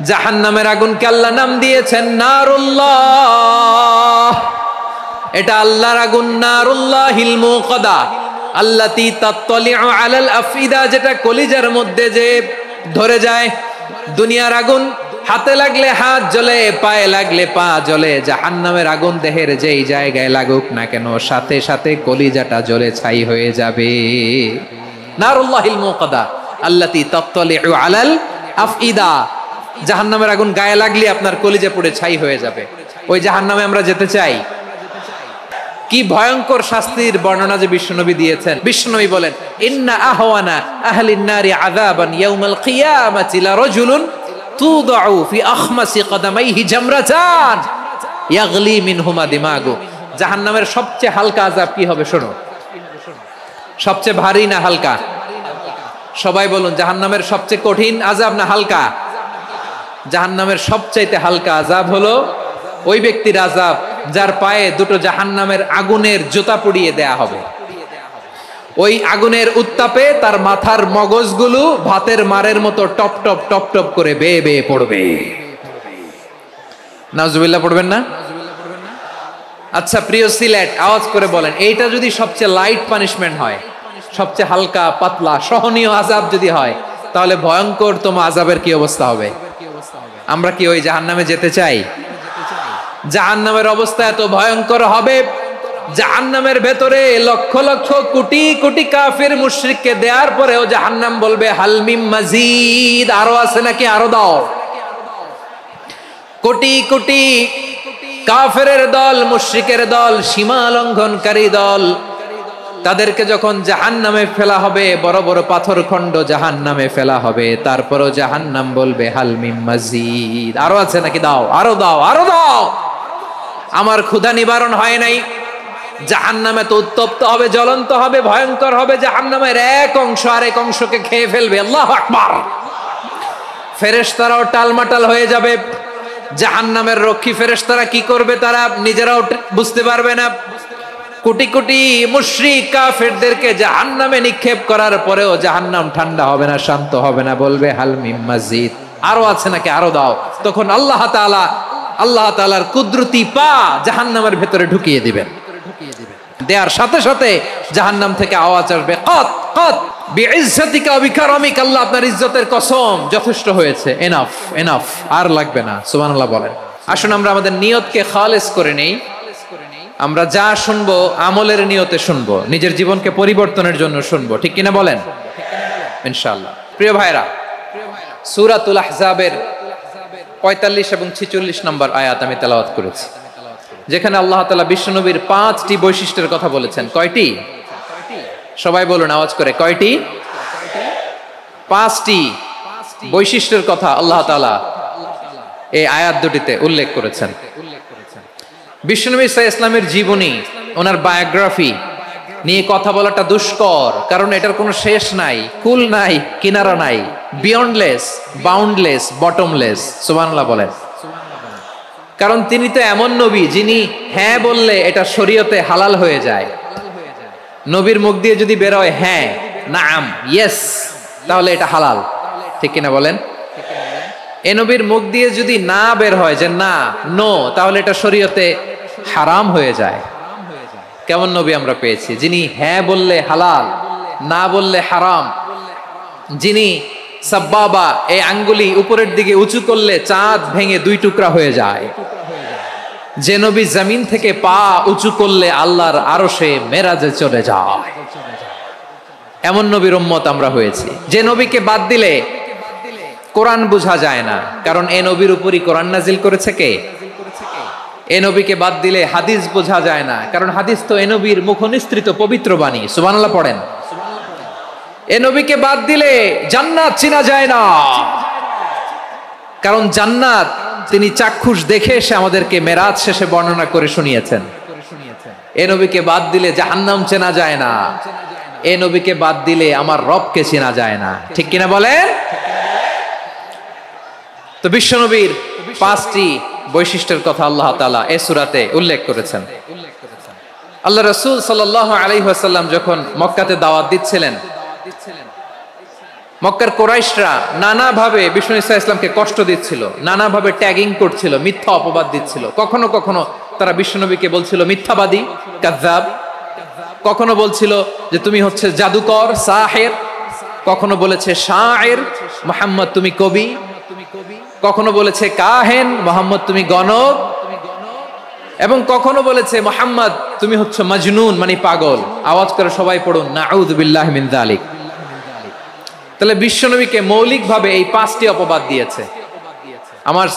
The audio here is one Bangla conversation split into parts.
জাহান্নামের আগুনকে আল্লাহ নাম দিয়েছেন নারুল্লাহ। এটা আল্লাহর আগুন, নারুল্লাহিল মুকাদা আল্লাতী তাত্তালিউ আলাল আফইদা, যেটা কলিজার মধ্যে যে ধরে যায়। দুনিয়ার আগুন হাতে লাগলে হাত জ্বলে, পায়ে লাগলে পা জ্বলে। জাহান্নামের আগুন দেহের যেই জায়গায় লাগুক না কেন, সাথে সাথে কলিজাটা জ্বলে ছাই হয়ে যাবে। নারুল্লাহিল মুকাদা আল্লাতী তাত্তালিউ আলাল আফইদা। জাহান্নামের আগুন গায়ে লাগলে আপনার কলিজা পুড়ে ছাই হয়ে যাবে। ওই জাহান্নামে আমরা যেতে চাই? কি ভয়ঙ্কর শাস্তির বর্ণনা যে বিশ্বনবী দিয়েছেন। বিশ্বনবী বলেন, ইন্না আহওয়ানা আহলিন নারি আযাবান ইয়াউমাল কিয়ামাতি লারাজুলুন তুদাউ ফি আখমাসি কদামাইহি জামরাতান ইয়াগলি মিনহুমা দিমাগু। জাহান্নামের সবচেয়ে হালকা আযাব কি হবে শোনো। সবচেয়ে ভারী না হালকা? সবাই বলুন, জাহান্নামের সবচেয়ে কঠিন আযাব না হালকা? জাহান্নামের সবচাইতে হালকা আযাব হলো ওই ব্যক্তির আযাব যার পায়ে দুটো জাহান্নামের আগুনের জুতা পুড়িয়ে দেয়া হবে। ওই আগুনের উত্তাপে তার মাথার মগজগুলো ভাতের মারের মতো টপ টপ টপ টপ করে বেয়ে বেয়ে পড়বে। নাউজুবিল্লাহ পড়বেন না? আচ্ছা প্রিয় সিলেট, আওয়াজ করে বলেন, এইটা যদি সবচেয়ে লাইট পানিশমেন্ট হয়, সবচেয়ে হালকা পাতলা সহনীয় আযাব যদি হয়, তাহলে ভয়ঙ্করতম আযাবের কি অবস্থা হবে? আমরা কি ওই জাহান্নামে যেতে চাই? জাহান্নামের অবস্থা এত ভয়ঙ্কর হবে, জাহান্নামের ভেতরে লক্ষ লক্ষ কোটি কোটি কাফির মুশরিককে দেওয়ার পরেও জাহান্নাম বলবে হাল মিম মাজিদ, আরো আছে নাকি, আরো দাও। কোটি কোটি কাফেরের দল, মুশরিকের দল, সীমা লঙ্ঘনকারী দল, তাদেরকে যখন জাহান্নামে ফেলা হবে, বড় বড় পাথর খণ্ড জাহান্নামে ফেলা হবে, তারপরও জাহান্নাম বলবে হাল মিম মাজিদ, আরো আছে নাকি, দাও, আরো দাও, আরো দাও। আমার ক্ষুধা নিবারণ হয় নাই। জাহান্নামে তো উত্তপ্ত হবে, জ্বলন্ত হবে, ভয়ঙ্কর হবে। জাহান্নামের এক অংশ আরেক অংশকে খেয়ে ফেলবে। আল্লাহু আকবার। ফেরেশতারাও টালমাটাল হয়ে যাবে। জাহান্নামের রক্ষী ফেরেশতারা কি করবে তারা নিজেরাও বুঝতে পারবে না। কোটি কোটি মুশরিক কাফেরদেরকে জাহান্নামে নিক্ষেপ করার পরেও জাহান্নাম ঠান্ডা হবে না, শান্ত হবে না, বলবে হাল মিম মাজিদ, আরো আছে নাকি, আরো দাও। তখন আল্লাহ তাআলার কুদরতি পা জাহান্নামের ভেতরে ঢুকিয়ে দিবেন। দেয়ার সাথে সাথে জাহান্নাম থেকে আওয়াজ আসবে, কত কত বিইজ্জাতিকা ওয়া বিকারামিক, আল্লাহ আপনার ইজ্জতের কসম, যথেষ্ট হয়েছে, এনাফ এনাফ, আর লাগবে না। সুবহানাল্লাহ বলেন। আসুন আমরা আমাদের নিয়তকে খালেস করে নেই। আমরা যা শুনবো আমলের নিয়তে শুনবো, নিজের জীবনকে পরিবর্তনের জন্য শুনবো, ঠিক কিনা বলেন? ইনশাআল্লাহ। প্রিয় ভাইরা, সূরাতুল আহজাবের 45 এবং 46 নম্বর আয়াত আমি তেলাওয়াত করেছি, যেখানে আল্লাহ তাআলা বিশ্বনবীর 5টি বৈশিষ্ট্যের কথা বলেছেন। কয়টি? সবাই বলুন আওয়াজ করে, কয়টি? 5টি বৈশিষ্ট্যের কথা আল্লাহ তাআলা এই আয়াত দুটিতে উল্লেখ করেছেন। বিশ্বনবী সাল্লাল্লাহু আলাইহি ওয়াসাল্লামের জীবনী, ওনার বায়োগ্রাফি নিয়ে কথা বলাটা দুষ্কর, কারণ এটার কোনো শেষ নাই, কুল নাই, কিনারা নাই, বিয়ন্ডলেস, বাউন্ডলেস, বটমলেস। সুবহানাল্লাহ বলেন। কারণ তিনি তো এমন নবী যিনি হ্যাঁ বললে এটা শরীয়তে হালাল হয়ে যায়। নবীর মুখ দিয়ে যদি বের হয় হ্যাঁ, নাম, ইয়েস, তাহলে এটা হালাল, ঠিক কিনা বলেন? এ নবীর মুখ দিয়ে যদি না বের হয় যে না, নো, তাহলে এটা শরীয়তে হারাম হয়ে যায়। কেমন নবী আমরা পেয়েছি, যিনি হ্যাঁ বললে হালাল, না বললে হারাম, যিনি সাব্বাবা, এই আঙ্গুলি উপরের দিকে উঁচু করলে চাঁদ ভেঙে 2 টুকরা হয়ে যায়, যে নবী জমিন থেকে পা উঁচু করলে আল্লাহর আরশে মেরাজে চলে যায়, এমন নবীর উম্মত আমরা হয়েছি। যে নবীকে বাদ দিলে কোরআন বোঝা যায় না, কারণ এ নবীর উপরই কোরআন নাজিল করেছে কে? এ নবীকে বাদ দিলে হাদিস বোঝা যায় না, কারণ হাদিস তো এ নবীর মুখনিসৃত পবিত্র বাণী। সুবহানাল্লাহ পড়েন। এ নবীকে বাদ দিলে জান্নাত চেনা যায় না, কারণ জান্নাত তিনি চাক্ষুষ দেখে এসে আমাদেরকে মেরাজ শেষে বর্ণনা করে শুনিয়েছেন। এ নবীকে বাদ দিলে জাহান্নাম চেনা যায় না, এ নবীকে বাদ দিলে আমার রবকে চেনা যায় না, ঠিক কিনা বলেন? তো বিশ্বনবীর 5টি বৈশিষ্ট্যের কথা আল্লাহ তাআলা এই সূরাতে উল্লেখ করেছেন। আল্লাহ রাসূল সাল্লাল্লাহু আলাইহি ওয়াসাল্লাম যখন মক্কাতে দাওয়াত দিচ্ছিলেন, মক্কার কোরাইশরা নানাভাবে বিষ্ণু ঈসা ইসলামকে কষ্ট দিচ্ছিল, নানাভাবে ট্যাগিং করছিল, মিথ্যা অপবাদ দিচ্ছিল। কখনো কখনো তারা বিশ্বনবীকে বলছিল মিথ্যাবাদী, কাযযাব। কখনো বলছিল যে তুমি হচ্ছে জাদুকর, সাহের। কখনো বলেছে শায়ের, মুহাম্মদ তুমি কবি। কখনো বলেছে কাহেন, মুহাম্মদ তুমি গণক। এবং কখনো বলেছে মুহাম্মদ তুমি হচ্ছে মাজনুন, মানে পাগল। আওয়াজ করে সবাই পড়ুন নাউযু বিল্লাহি মিন যালিক। তাহলে বিশ্বনবীকে মৌলিকভাবে এই 5টি অপবাদ দিয়েছে। আমার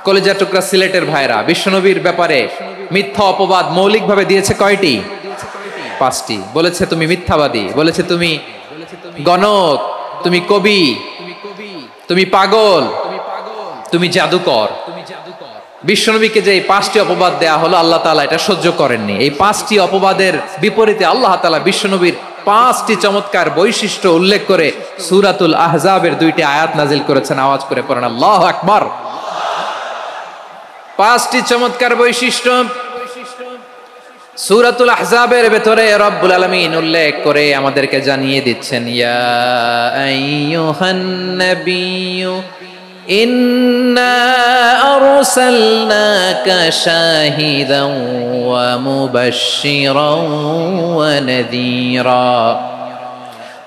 কলেজা টুকরা সিলেটের ভাইরা, বিশ্বনবীর ব্যাপারে মিথ্যা অপবাদ মৌলিকভাবে দিয়েছে কয়টি? 5টি। বলেছে তুমি মিথ্যাবাদী, বলেছে তুমি গণক, তুমি কবি, তুমি পাগল, তুমি জাদুকর। বিশ্বনবীকে যে এই 5টি অপবাদ দেয়া হলো, আল্লাহ তাআলা এটা সহ্য করেননি। এই 5টি অপবাদের বিপরীতে আল্লাহ তাআলা বিশ্বনবীর 5টি চমৎকার বৈশিষ্ট্য উল্লেখ করে সূরাতুল আহজাবের 2টি আয়াত নাজিল করেছেন। আওয়াজ করে পড়েন আল্লাহু আকবার। 5টি চমৎকার বৈশিষ্ট্য সূরাতুল আহজাবের ভেতরে রব্বুল আলামিন উল্লেখ করে আমাদেরকে জানিয়ে দিচ্ছেন, ইয়া আইয়ুহান নাবিয়্যু ইন্না আরসালনাকা শাহিদান ওয়া মুবাশশিরান ওয়া নাযীরা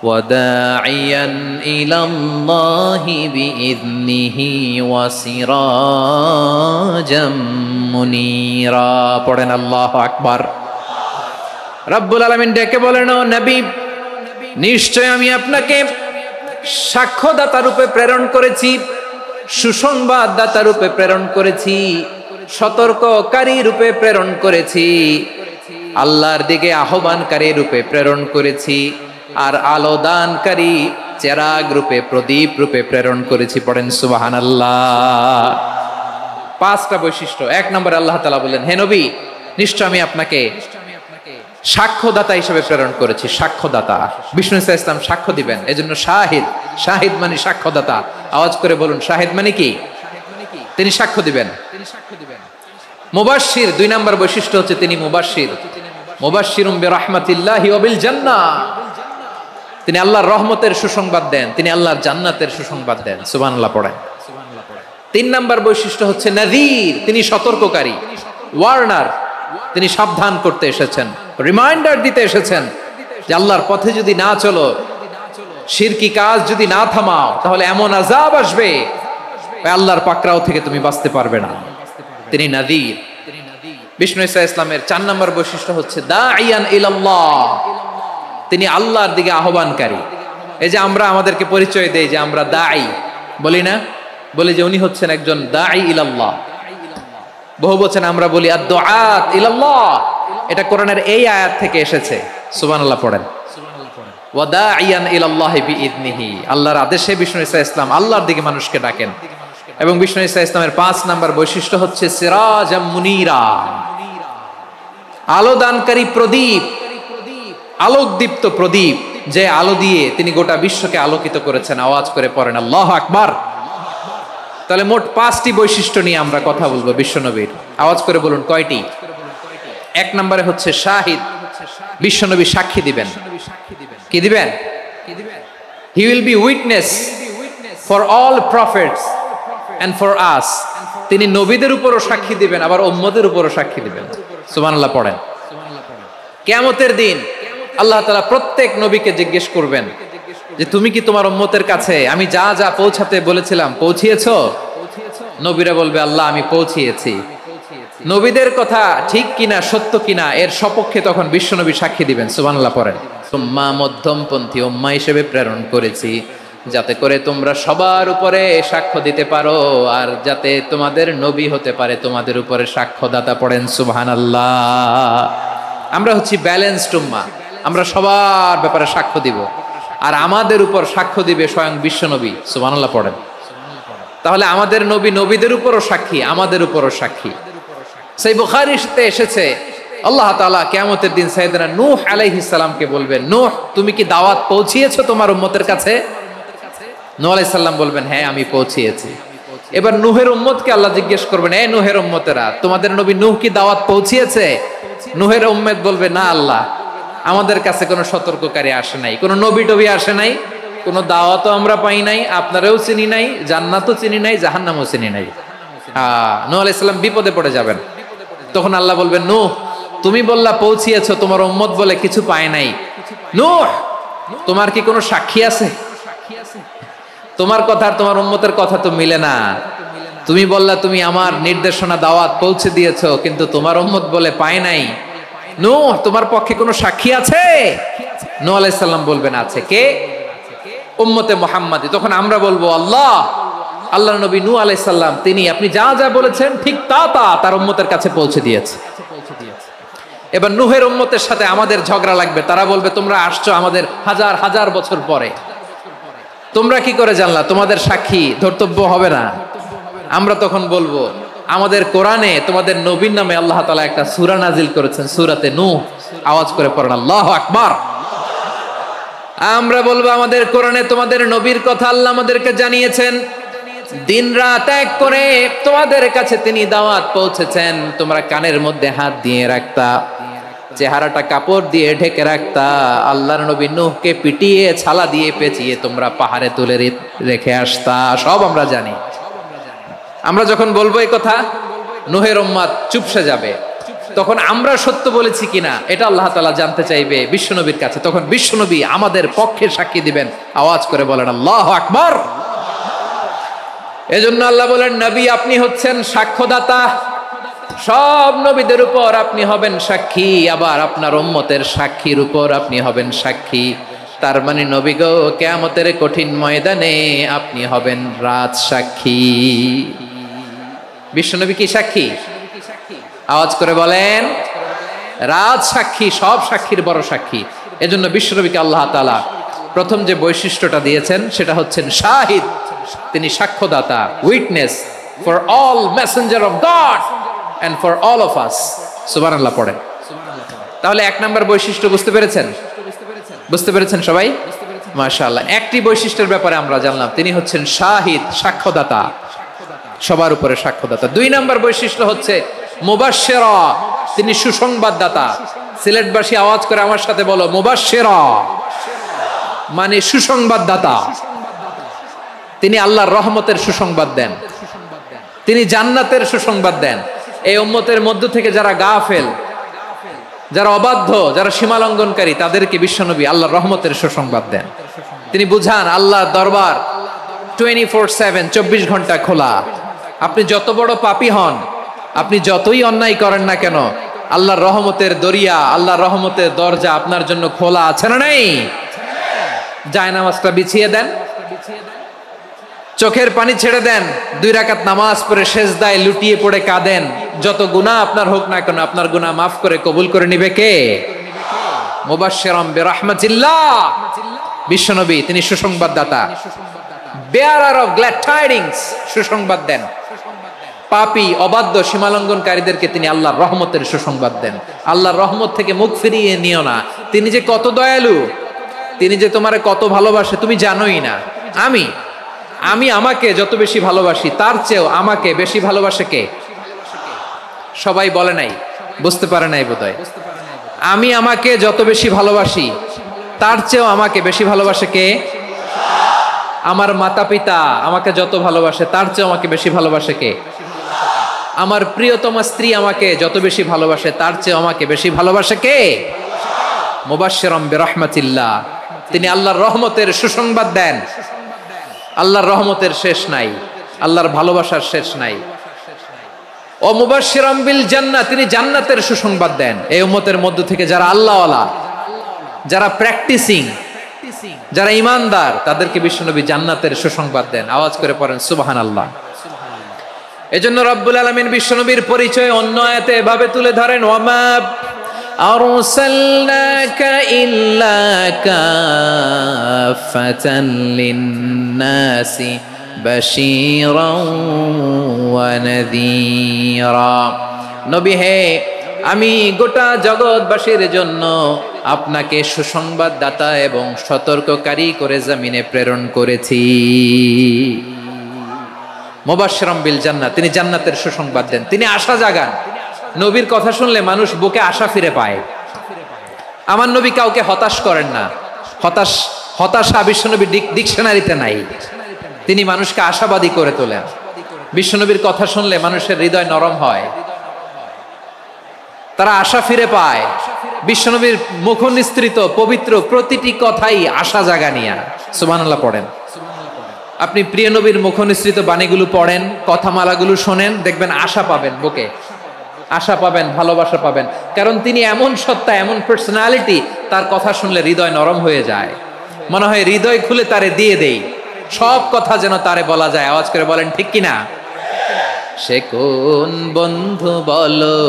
ওয়া দাঈয়ান ইলাল্লাহি বিইذনিহি ওয়া সিরাজাম মুনীরা। পড়েন আল্লাহু আকবার। রব্বুল আলামিন ডেকে বলেন, ও নবী, নিশ্চয় আমি আপনাকে সাক্ষ্যদাতা রূপে প্রেরণ করেছি, সুসংবাদদাতা রূপে প্রেরণ করেছি, সতর্ককারী রূপে প্রেরণ করেছি, আল্লাহর দিকে আহ্বানকারী রূপে প্রেরণ করেছি, আর আলোদানকারী চেরাগ রূপে, প্রদীপ রূপে প্রেরণ করেছি। পড়েন সুবহানাল্লাহ। 5টা বৈশিষ্ট্য। 1 নম্বরে আল্লাহ তাআলা বললেন, হে নবী, নিশ্চয় আমি আপনাকে সাক্ষ্যদাতা হিসেবে প্রেরণ করেছি। সাক্ষ্যদাতা, বিষ্ণু ঈসা ইসলাম সাক্ষ্য দিবেন, এজন্য শাহিদ। শাহিদ মানে সাক্ষ্যদাতা। আওয়াজ করে বলুন, শাহিদ মানে কি? তিনি সাক্ষ্য দিবেন। মুবাশশির, 2 নম্বর বৈশিষ্ট্য হচ্ছে তিনি মুবাশশির। মুবাশশিরুম বিরাহমাতিল্লাহি ওয়া বিল জান্নাহ। তিনি আল্লাহর রহমতের সুসংবাদ দেন, তিনি আল্লাহর জান্নাতের সুসংবাদ দেন। সুবহানাল্লাহ পড়েন। 3 নম্বর বৈশিষ্ট্য হচ্ছে নাযীর, তিনি সতর্ককারী, ওয়ার্নার। তিনি সাবধান করতে এসেছেন, রিমাইন্ডার দিতে এসেছেন যে আল্লাহর পথে যদি না চলো, শিরকি কাজ যদি না থামাও, তাহলে এমন আযাব আসবে আল্লাহর পাকড়াও থেকে তুমি বাঁচতে পারবে না। তিনি নাযীর। বিষ্ণু ঈসা ইসলামের 4 নম্বর বৈশিষ্ট্য হচ্ছে দাঈয়ান ইলাল্লাহ, তিনি আল্লাহর দিকে আহ্বানকারী। এই যে আমরা আমাদেরকে পরিচয় দেই যে আমরা দাঈ, বলি না? বলি যে উনি হচ্ছেন একজন দাঈ ইলাল্লাহ। বহু বচন আমরা বলি আদ-দুআত ইলাল্লাহ। এটা কোরআনের এই আয়াত থেকে এসেছে। সুবহানাল্লাহ পড়েন। ওয়া দাঈয়ান ইলাল্লাহি বিইذনিহি, আল্লাহর আদেশে বিষ্ণু ঈসা ইসলাম আল্লাহর দিকে মানুষকে ডাকেন। এবং বিষ্ণু ঈসা ইসলামের 5 নম্বর বৈশিষ্ট্য হচ্ছে সিরাজাম মুনীরা, আলোদানকারী প্রদীপ, আলোকদীপ্ত প্রদীপ, যে আলো দিয়ে তিনি গোটা বিশ্বকে আলোকিত করেছেন। আওয়াজ করে পড়েন আল্লাহু আকবার। তাহলে মোট 5টি বৈশিষ্ট্য নিয়ে আমরা কথা বলবো বিশ্বনবীর। আওয়াজ করে বলুন কয়টি? 1 নম্বরে হচ্ছে শাহিদ, বিশ্বনবী সাক্ষী দিবেন। কি দিবেন? He will be witness for all prophets and for us. তিনি নবীদের উপরও সাক্ষী দিবেন, আবার উম্মতের উপরও সাক্ষী দিবেন। সুবহানাল্লাহ পড়েন। কিয়ামতের দিন আল্লাহ তাআলা প্রত্যেক নবীকে জিজ্ঞেস করবেন যে তুমি কি তোমার উম্মতের কাছে আমি যা যা পৌঁছাতে বলেছিলাম পৌঁছিয়েছো? নবীরা বলবে আল্লাহ আমি পৌঁছিয়েছি। নবীদের কথা ঠিক কিনা, সত্য কিনা, এর সপক্ষে তখন বিশ্বনবী সাক্ষী দিবেন। সুবহানাল্লাহ পড়েন। উম্মাহ মধ্যমপন্থী উম্মাহ হিসেবে প্রেরণ করেছি, যাতে করে তোমরা সবার উপরে সাক্ষ্য দিতে পারো, আর যাতে তোমাদের নবী হতে পারে তোমাদের উপরে সাক্ষ্যদাতা। পড়েন সুবহানাল্লাহ। আমরা হচ্ছি ব্যালেন্সড উম্মাহ, আমরা সবার ব্যাপারে সাক্ষ্য দিব, আর আমাদের উপর সাক্ষ্য দিবে স্বয়ং বিশ্বনবী। সুবহানাল্লাহ পড়েন। তাহলে আমাদের নবী নবীদের উপরও সাক্ষী, আমাদের উপরও সাক্ষী। সেই বুখারীতে এসেছে আল্লাহ তাআলা কিয়ামতের দিন সাইয়েদনা নূহ আলাইহিস সালামকে বলবেন, নূহ তুমি কি দাওয়াত পৌঁছিয়েছো তোমার উম্মতের কাছে? নূহ আলাইহিস সালাম বলবেন হ্যাঁ আমি পৌঁছিয়েছি। এবার নূহের উম্মতকে আল্লাহ জিজ্ঞেস করবেন, এ নূহের উম্মতেরা, তোমাদের নবী নূহ কি দাওয়াত পৌঁছিয়েছে? নূহের উম্মত বলবে না আল্লাহ, আমাদের কাছে কোনো সতর্ককারী আসে নাই, কোনো নবী টবি আসে নাই, কোনো দাওয়াতও আমরা পাই নাই, আপনারাও চিনি নাই, জান্নাতও চিনি নাই, জাহান্নামও চিনি নাই। নূহ আলাইহিস সালাম বিপদে পড়ে যাবেন। তখন আল্লাহ বলবেন, নূহ তুমি বললা পৌঁছিয়েছো, তোমার উম্মত বলে কিছু পায় নাই। নূহ তোমার কি কোনো সাক্ষী আছে? তোমার কথা আর তোমার উম্মতের কথা তো মিলে না। তুমি বললা তুমি আমার নির্দেশনা দাওয়াত পৌঁছে দিয়েছো, কিন্তু তোমার উম্মত বলে পায় নাই। নূহ তোমার পক্ষে কোনো সাক্ষী আছে? নূহ আলাইহিস সালাম বলবেন আছে। কে? উম্মতে মুহাম্মাদি। তখন আমরা বলবো আল্লাহর নবী নূহ আলাইহিস সালাম তিনি আপনি যা যা বলেছেন ঠিক তার উম্মতের কাছে পৌঁছে দিয়েছে। এবার নূহের উম্মতের সাথে আমাদের ঝগড়া লাগবে। তারা বলবে তোমরা আসছো আমাদের হাজার হাজার বছর পরে, তোমরা কি করে জানলা? তোমাদের সাক্ষী ধর্তব্য হবে না। আমরা তখন বলবো আমাদের কোরআনে তোমাদের নবীর নামে আল্লাহ তাআলা একটা সূরা নাজিল করেছেন, সূরাতে নূহ। আওয়াজ করে পড়েন আল্লাহু আকবার। আমরা বলবো আমাদের কোরআনে তোমাদের নবীর কথা আল্লাহ আমাদেরকে জানিয়েছেন, দিন রাত এক করে তোমাদের কাছে তিনি দাওয়াত পৌঁছেছেন। তোমরা কানের মধ্যে হাত দিয়ে রাখতা, চেহারাটা কাপড় দিয়ে ঢেকে রাখতা, আল্লাহর নবী নূহকে পিটিয়ে ছালা দিয়ে পেঁচিয়ে তোমরা পাহাড়ে তুলে রেখে আসতা। সব আমরা জানি। আমরা যখন বলবো এই কথা, নূহের উম্মত চুপসে যাবে। তখন আমরা সত্য বলেছি কিনা এটা আল্লাহ তাআলা জানতে চাইবে বিশ্বনবীর কাছে। তখন বিশ্বনবী আমাদের পক্ষে সাক্ষী দিবেন। আওয়াজ করে বলেন আল্লাহু আকবার। এজন্য আল্লাহ বলেন, নবী আপনি হচ্ছেন সাক্ষ্যদাতা, সব নবীদের উপর আপনি হবেন সাক্ষী, আবার আপনার উম্মতের সাক্ষীর উপর আপনি হবেন সাক্ষী। তার মানে নবী গো, কিয়ামতের কঠিন ময়দানে আপনি হবেন রাজ সাক্ষী। বিশ্বনবী কি সাক্ষী? আওয়াজ করে বলেন রাজ সাক্ষী, সব সাক্ষীর বড় সাক্ষী। এজন্য বিশ্বনবীকে আল্লাহ তাআলা প্রথম যে বৈশিষ্ট্যটা দিয়েছেন সেটা হচ্ছেন শাহিদ। তিনি সাক্ষ্যদাতা, witness for all messenger of God and for all of us. সুবহানাল্লাহ পড়েন। তাহলে এক নাম্বার বৈশিষ্ট্য বুঝতে পেরেছেন? বুঝতে পেরেছেন সবাই? মাশাআল্লাহ। একটি বৈশিষ্ট্যের ব্যাপারে আমরা জানলাম, তিনি হচ্ছেন শাহিদ, সাক্ষ্যদাতা, সবার উপরে সাক্ষ্যদাতা। দুই নাম্বার বৈশিষ্ট্য হচ্ছে মুবাশশিরা, তিনি সুসংবাদদাতা। সিলেটবাসী আওয়াজ করে আমার সাথে বলো, মুবাশশিরা মানে সুসংবাদদাতা। তিনি আল্লাহর রহমতের সুসংবাদ দেন, তিনি জান্নাতের সুসংবাদ দেন। এই উম্মতের মধ্য থেকে যারা গাফেল, যারা অবাধ্য, যারা সীমালঙ্ঘনকারী, তাদেরকে বিশ্বনবী আল্লাহর রহমতের সুসংবাদ দেন। তিনি বুঝান আল্লাহর দরবার 24/7, 24 ঘন্টা খোলা। আপনি যত বড় পাপী হন, আপনি যতই অন্যায় করেন না কেন, আল্লাহর রহমতের দরিয়া, আল্লাহর রহমতের দরজা আপনার জন্য খোলা আছে না নাই? জায়নামাজটা বিছিয়ে দেন, চোখের পানি ছেড়ে দেন, 2 রাকাত নামাজ পড়ে সেজদায় লুটিয়ে পড়ে কাঁদেন। যত গুনাহ আপনার হোক না কেন, আপনার গুনাহ মাফ করে কবুল করে নিবে কে? মুবাশশিরাম বিরহমাতিল্লাহ। বিশ্বনবী তিনি সুসংবাদদাতা, বেয়ারার অফ গ্ল্যাড টাইডিংস, সুসংবাদ দেন। পাপী, অবাধ্য, সীমালঙ্ঘনকারীদেরকে তিনি আল্লাহর রহমতের সুসংবাদ দেন। আল্লাহর রহমত থেকে মুখ ফিরিয়ে নিও না। তিনি যে কত দয়ালু, তিনি যে তোমারে কত ভালোবাসে তুমি জানোই না। আমি আমাকে যত বেশি ভালোবাসি, তার চেয়েও আমাকে বেশি ভালোবাসে কে? সবাই বলে নাই, বুঝতে পারে নাই বোধহয়। আমি আমাকে যত বেশি ভালোবাসি, তার চেয়েও আমাকে বেশি ভালোবাসে কে? আমার মাতা পিতা আমাকে যত ভালোবাসে, তার চেয়েও আমাকে বেশি ভালোবাসে কে? আমার প্রিয়তমা স্ত্রী আমাকে যত বেশি ভালোবাসে, তার চেয়েও আমাকে বেশি ভালোবাসে কে? মুবাশশিরাম বিরহমাতিল্লাহ। তিনি আল্লাহর রহমতের সুসংবাদ দেন। আল্লাহর রহমতের শেষ নাই, আল্লাহর ভালোবাসার শেষ নাই। ও মুবাশশিরাম বিল জান্নাহ, তিনি জান্নাতের সুসংবাদ দেন। এই উম্মতের মধ্য থেকে যারা আল্লাহওয়ালা, যারা প্র্যাকটিসিং, যারা ইমানদার, তাদেরকে বিশ্বনবী জান্নাতের সুসংবাদ দেন। আওয়াজ করে পড়েন সুবহানাল্লাহ। এজন্য রব্বুল আলামিন বিশ্বনবীর পরিচয় অন্য আয়াতে এভাবে তুলে ধরেন, ওয়ামা আরসালনাকা ইল্লা কাফাতান লিন-নাসি বাশীরাও ওয়া নাযীরা। নবী হে, আমি গোটা জগৎবাসীর জন্য আপনাকে সুসংবাদদাতা এবং সতর্ককারী করে জমিনে প্রেরণ করেছি। মুবাশশিরাম বিল জান্নাহ, তিনি জান্নাতের সুসংবাদ দেন, তিনি আশা জাগান। নবীর কথা শুনলে মানুষ বুকে আশা ফিরে পায়। আমার নবী কাউকে হতাশ করেন না। হতাশ হতাশা বিশ্বনবীর ডিকশনারিতে নাই। তিনি মানুষকে আশাবাদী করে তোলেন। বিশ্বনবীর কথা শুনলে মানুষের হৃদয় নরম হয়, তারা আশা ফিরে পায়। বিশ্বনবীর মুখ নিঃসৃত পবিত্র প্রতিটি কথাই আশা জাগানিয়া। সুবহানাল্লাহ পড়েন। আপনি প্রিয় নবীর মুখ নিঃসৃত বাণীগুলো পড়েন, কথামালাগুলো শোনেন, দেখবেন আশা পাবেন, বুকে আশা পাবেন, ভালোবাসা পাবেন। কারণ তিনি এমন সত্তা, এমন পার্সোনালিটি, তার কথা শুনলে হৃদয় নরম হয়ে যায়। মনে হয় হৃদয় খুলে তারে দিয়ে দেই, সব কথা যেন তারে বলা যায়। আওয়াজ করে বলেন ঠিক কিনা? সে কোন বন্ধু বলো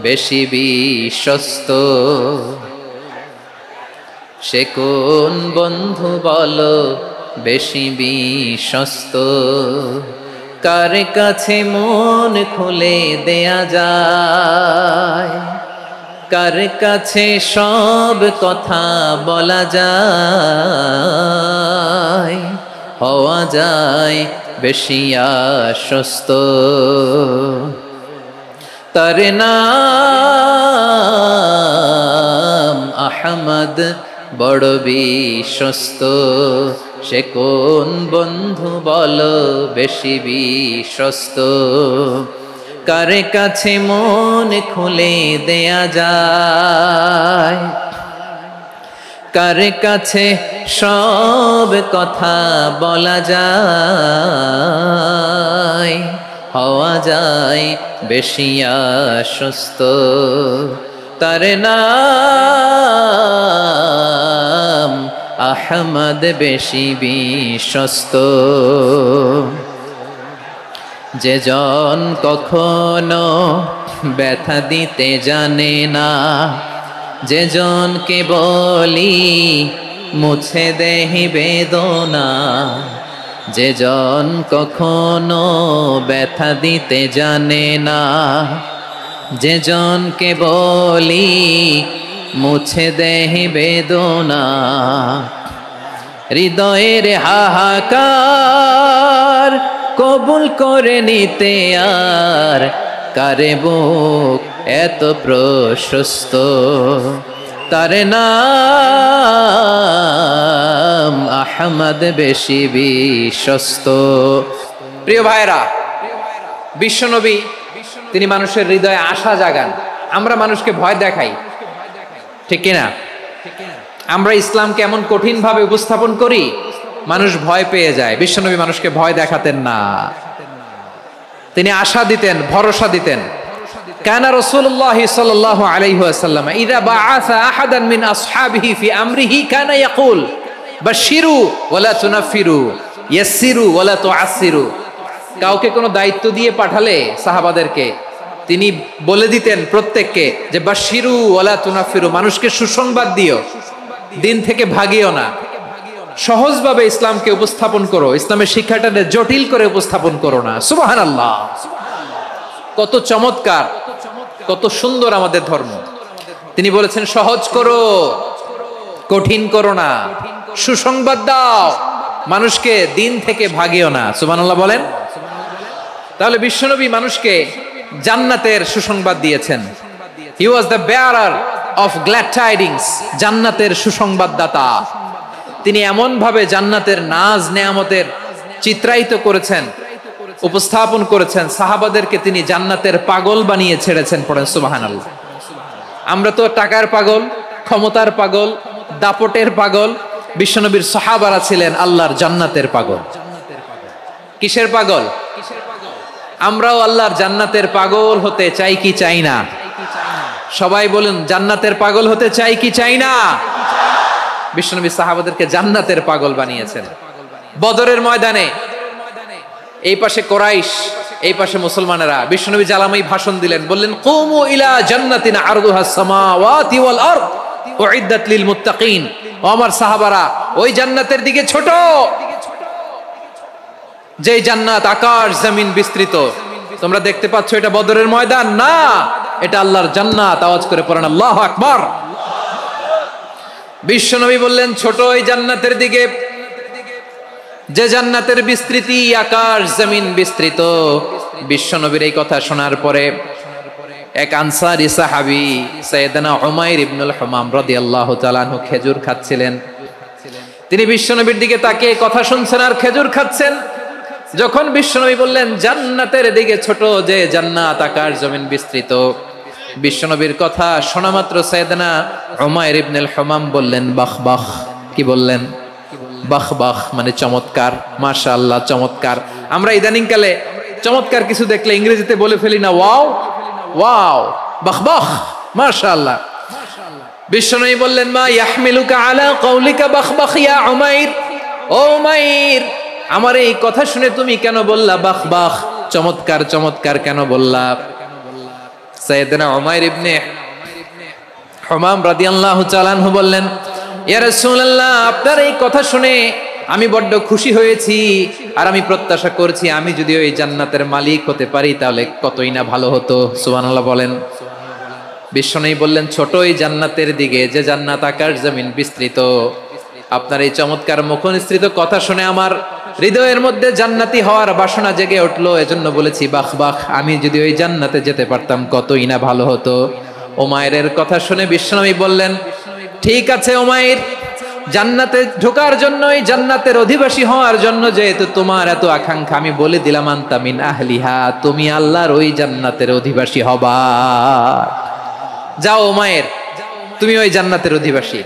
বেশি বিশ্বস্ত, সে কোন বন্ধু বলো বেশি বিশ্বস্ত, কার কাছে মন খুলে দেয়া যায়, কার কাছে সব কথা বলা যায়, হওয়া যায় বেশি আশ্বস্ত। তার নাম আহমদ বড় বিশ্বস্ত, সে কোন বন্ধু বলো বেশি বিশ্বস্ত, কার কাছে মন খুলে দেয়া যায়, কার কাছে সব কথা বলা যায়, হওয়া যায় বেশি আশ্বস্ত। তার নাম আহমদ বেশি বিশ্বস্ত। যে জন কখনো ব্যথা দিতে জানে না, যে জনকে বলি মুছে দেহি বেদনা, যে জন কখনো ব্যথা দিতে জানে না, যে জনকে বলি মুছে দেহি বেদনা, হৃদয়ের হাহাকার কবুল করে নিতে আর কারে বুক এত প্রশস্ত। তার নাম আহমদ বেশি বিশ্বস্ত। প্রিয় ভাইরা, বিশ্বনবী তিনি মানুষের হৃদয়ে আশা জাগান। আমরা মানুষকে ভয় দেখাই, ঠিক কিনা? আমরা ইসলামকে এমন কঠিন ভাবে উপস্থাপন করি, মানুষ ভয় পেয়ে যায়। বিশ্বনবী মানুষকে ভয় দেখাতেন না, তিনি আশা দিতেন, ভরসা দিতেন। কানা রাসূলুল্লাহ সাল্লাল্লাহু আলাইহি ওয়াসাল্লাম ইযা বাআসা আহাদান মিন আসহাবিহি ফি আমরিহি কানা ইয়াকুল বাশশিরু ওয়ালা তুনাফিরু ইয়াসসিরু ওয়ালা তুআসসিরু। কাউকে কোনো দায়িত্ব দিয়ে পাঠালে সাহাবাদেরকে তিনি বলে দিতেন প্রত্যেককে যে বাশশিরু ওয়ালা তুনাফিরু, মানুষকে সুসংবাদ দিও, দিন থেকে ভাগিও না, সহজভাবে ইসলামকে উপস্থাপন করো, ইসলামের শিক্ষাটাকে জটিল করে উপস্থাপন করো না। সুবহানাল্লাহ, কত চমৎকার, কত সুন্দর আমাদের ধর্ম। তিনি বলেছেন সহজ করো, কঠিন করো না, সুসংবাদ দাও, মানুষকে দিন থেকে ভাগিও না। সুবহানাল্লাহ বলেন। তাহলে বিশ্বনবী মানুষকে জান্নাতের সুসংবাদ দিয়েছেন। He was the bearer of glad tidings, জান্নাতের সুসংবাদদাতা। তিনি এমন ভাবে জান্নাতের নাজ নেয়ামতের চিত্রায়িত করেছেন, উপস্থাপন করেছেন, সাহাবাদেরকে তিনি জান্নাতের পাগল বানিয়ে ছেড়েছেন। পড়েন সুবহানাল্লাহ। আমরা তো টাকার পাগল, ক্ষমতার পাগল, দাপটের পাগল। বিশ্বনবীর সাহাবারা ছিলেন আল্লাহর জান্নাতের পাগল। কিসের পাগল? আমরাও আল্লাহর জান্নাতের পাগল হতে চাই কি চাই না? সবাই বলুন, জান্নাতের পাগল হতে চাই কি চাই না? বিশ্বনবী সাহাবাদেরকে জান্নাতের পাগল বানিয়েছেন। বদরের ময়দানে এই পাশে কোরাইশ, এই পাশে মুসলমানেরা। বিশ্বনবী জালামাই ভাষণ দিলেন, বললেন কুমু ইলা জান্নাতিন আরদুহাস সামাওয়াতি ওয়াল আরদ উইদ্দাত লিল মুত্তাকিন। ও আমার সাহাবারা, ওই জান্নাতের দিকে ছোট, যে জান্নাত আকাশ জমিন বিস্তৃত। তোমরা দেখতে পাচ্ছ এটা বদরের ময়দান না, এটা আল্লাহর জান্নাত। আওয়াজ করে পড়েন আল্লাহু আকবার। বিশ্বনবী বললেন ছোট ওই জান্নাতের দিকে, যে জান্নাতের বিস্তৃতি আকাশ জমিন বিস্তৃত। বিশ্বনবীর এই কথা শোনার পরে এক আনসারী সাহাবী সাইয়েদনা উমাইর ইবনুল হুমাম রাদিয়াল্লাহু তাআলা আনহু খেজুর খাচ্ছিলেন। তিনি বিশ্বনবীর দিকে তাকিয়ে কথা শুনছেন আর খেজুর খাচ্ছেন। যখন বিশ্বনবী বললেন জান্নাতের দিকে ছোট যে জান্নাত আকাশ জমিন বিস্তৃত, বিশ্বনবীর কথা শোনা মাত্র সাইয়েদনা উমাইর ইবনে হুমাম বললেন বাহ বাহ। কি বললেন? বাহ বাহ মানে চমৎকার, মাশাআল্লাহ চমৎকার। আমরা ইদানিং কালে চমৎকার কিছু দেখলে ইংরেজিতে বলে ফেলি না ওয়াও ওয়াও, বাহ বাহ, মাশাআল্লাহ। বিশ্বনবী বললেন মা ইয়াহমিলুকা আলা কওলিকা বাহ বাহ ইয়া উমাইর, ও উমাইর আমার এই কথা শুনে তুমি কেন বললা বাহ বাহ, চমৎকার চমৎকার কেন বললা? সাইয়েদনা উমাইর ইবনে হুমাম রাদিয়াল্লাহু তাআলা আনহু বললেন ইয়া রাসূলুল্লাহ আপনার এই কথা শুনে আমি বড্ড খুশি হয়েছি, আর আমি প্রত্যাশা করছি আমি যদি ওই জান্নাতের মালিক হতে পারি তাহলে কতই না ভালো হতো। সুবহানাল্লাহ বলেন। বিশ্বনবী বললেন ছোট এই জান্নাতের দিকে যে জান্নাত আকাশ জমিন বিস্তৃত। আপনার এই চমৎকার মুখনিসৃত কথা শুনে আমার হৃদয়ের মধ্যে জান্নাতি হওয়ার বাসনা জেগে উঠলো, এজন্য বলেছি বাহ বাহ, আমি যদি ওই জান্নাতে যেতে পারতাম কতই না ভালো হতো। উমাইরের কথা শুনে বিশ্বনবী বললেন ঠিক আছে উমাইর, জান্নাতে ঢোকার জন্য, এই জান্নাতের অধিবাসী হওয়ার জন্য যেহেতু তোমার এত আকাঙ্ক্ষা, আমি বলে দিলাম আনতা মিন আহলিহা, তুমি আল্লাহর ওই জান্নাতের অধিবাসী হবা। যাও উমাইর, তুমি ওই জান্নাতের অধিবাসী,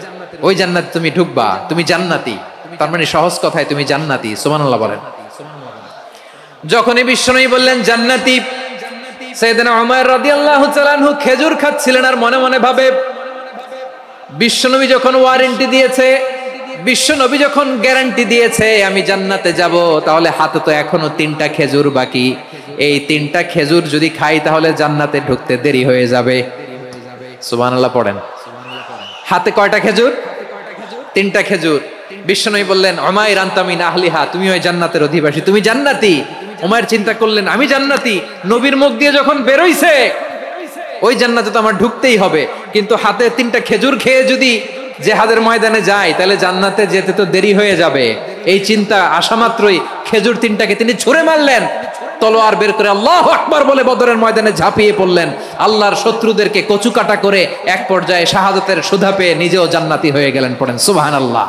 ওই জান্নাতে তুমি ঢুকবা, তুমি জান্নাতি। তার মানে সহজ কথায় তুমি জান্নাতি। সুবহানাল্লাহ বলেন। যখনই বিশ্বনবী বললেন জান্নাতি, সাইয়েদনা উমাইর রাদিয়াল্লাহু তাআলা আনহু খেজুর খাচ্ছিলেন আর মনে মনে ভাবে বিশ্বনবী যখন ওয়ারেন্টি দিয়েছে, বিশ্বনবী যখন গ্যারান্টি দিয়েছে আমি জান্নাতে যাব, তাহলে হাতে তো এখনো 3টা খেজুর বাকি। এই 3টা খেজুর যদি খাই তাহলে জান্নাতে ঢুকতে দেরি হয়ে যাবে। সুবহানাল্লাহ পড়েন। হাতে কয়টা খেজুর? 3টা খেজুর। বিশ্বনবী বললেন উমাইর আনতা মিন আহলিহা, তুমি ওই জান্নাতের অধিবাসী, তুমি জান্নাতি। উমাইর চিন্তা করলেন আমি জান্নাতি, নবীর মুখ দিয়ে যখন বেরোইছে ওই জান্নাতে তো আমার ঢুকতেই হবে, কিন্তু হাতে 3টা খেজুর খেয়ে যদি জিহাদের ময়দানে যাই তাহলে জান্নাতে যেতে তো দেরি হয়ে যাবে। এই চিন্তা আসা মাত্রই খেজুর 3টাকে তিনি ছুঁড়ে মারলেন, তলোয়ার বের করে আল্লাহু আকবার বলে বদরের ময়দানে ঝাঁপিয়ে পড়লেন। আল্লাহর শত্রুদেরকে কচুকাটা করে এক পর্যায়ে শাহাদাতের সুধা পেয়ে নিজেও জান্নাতি হয়ে গেলেন। পড়েন সুবহানাল্লাহ।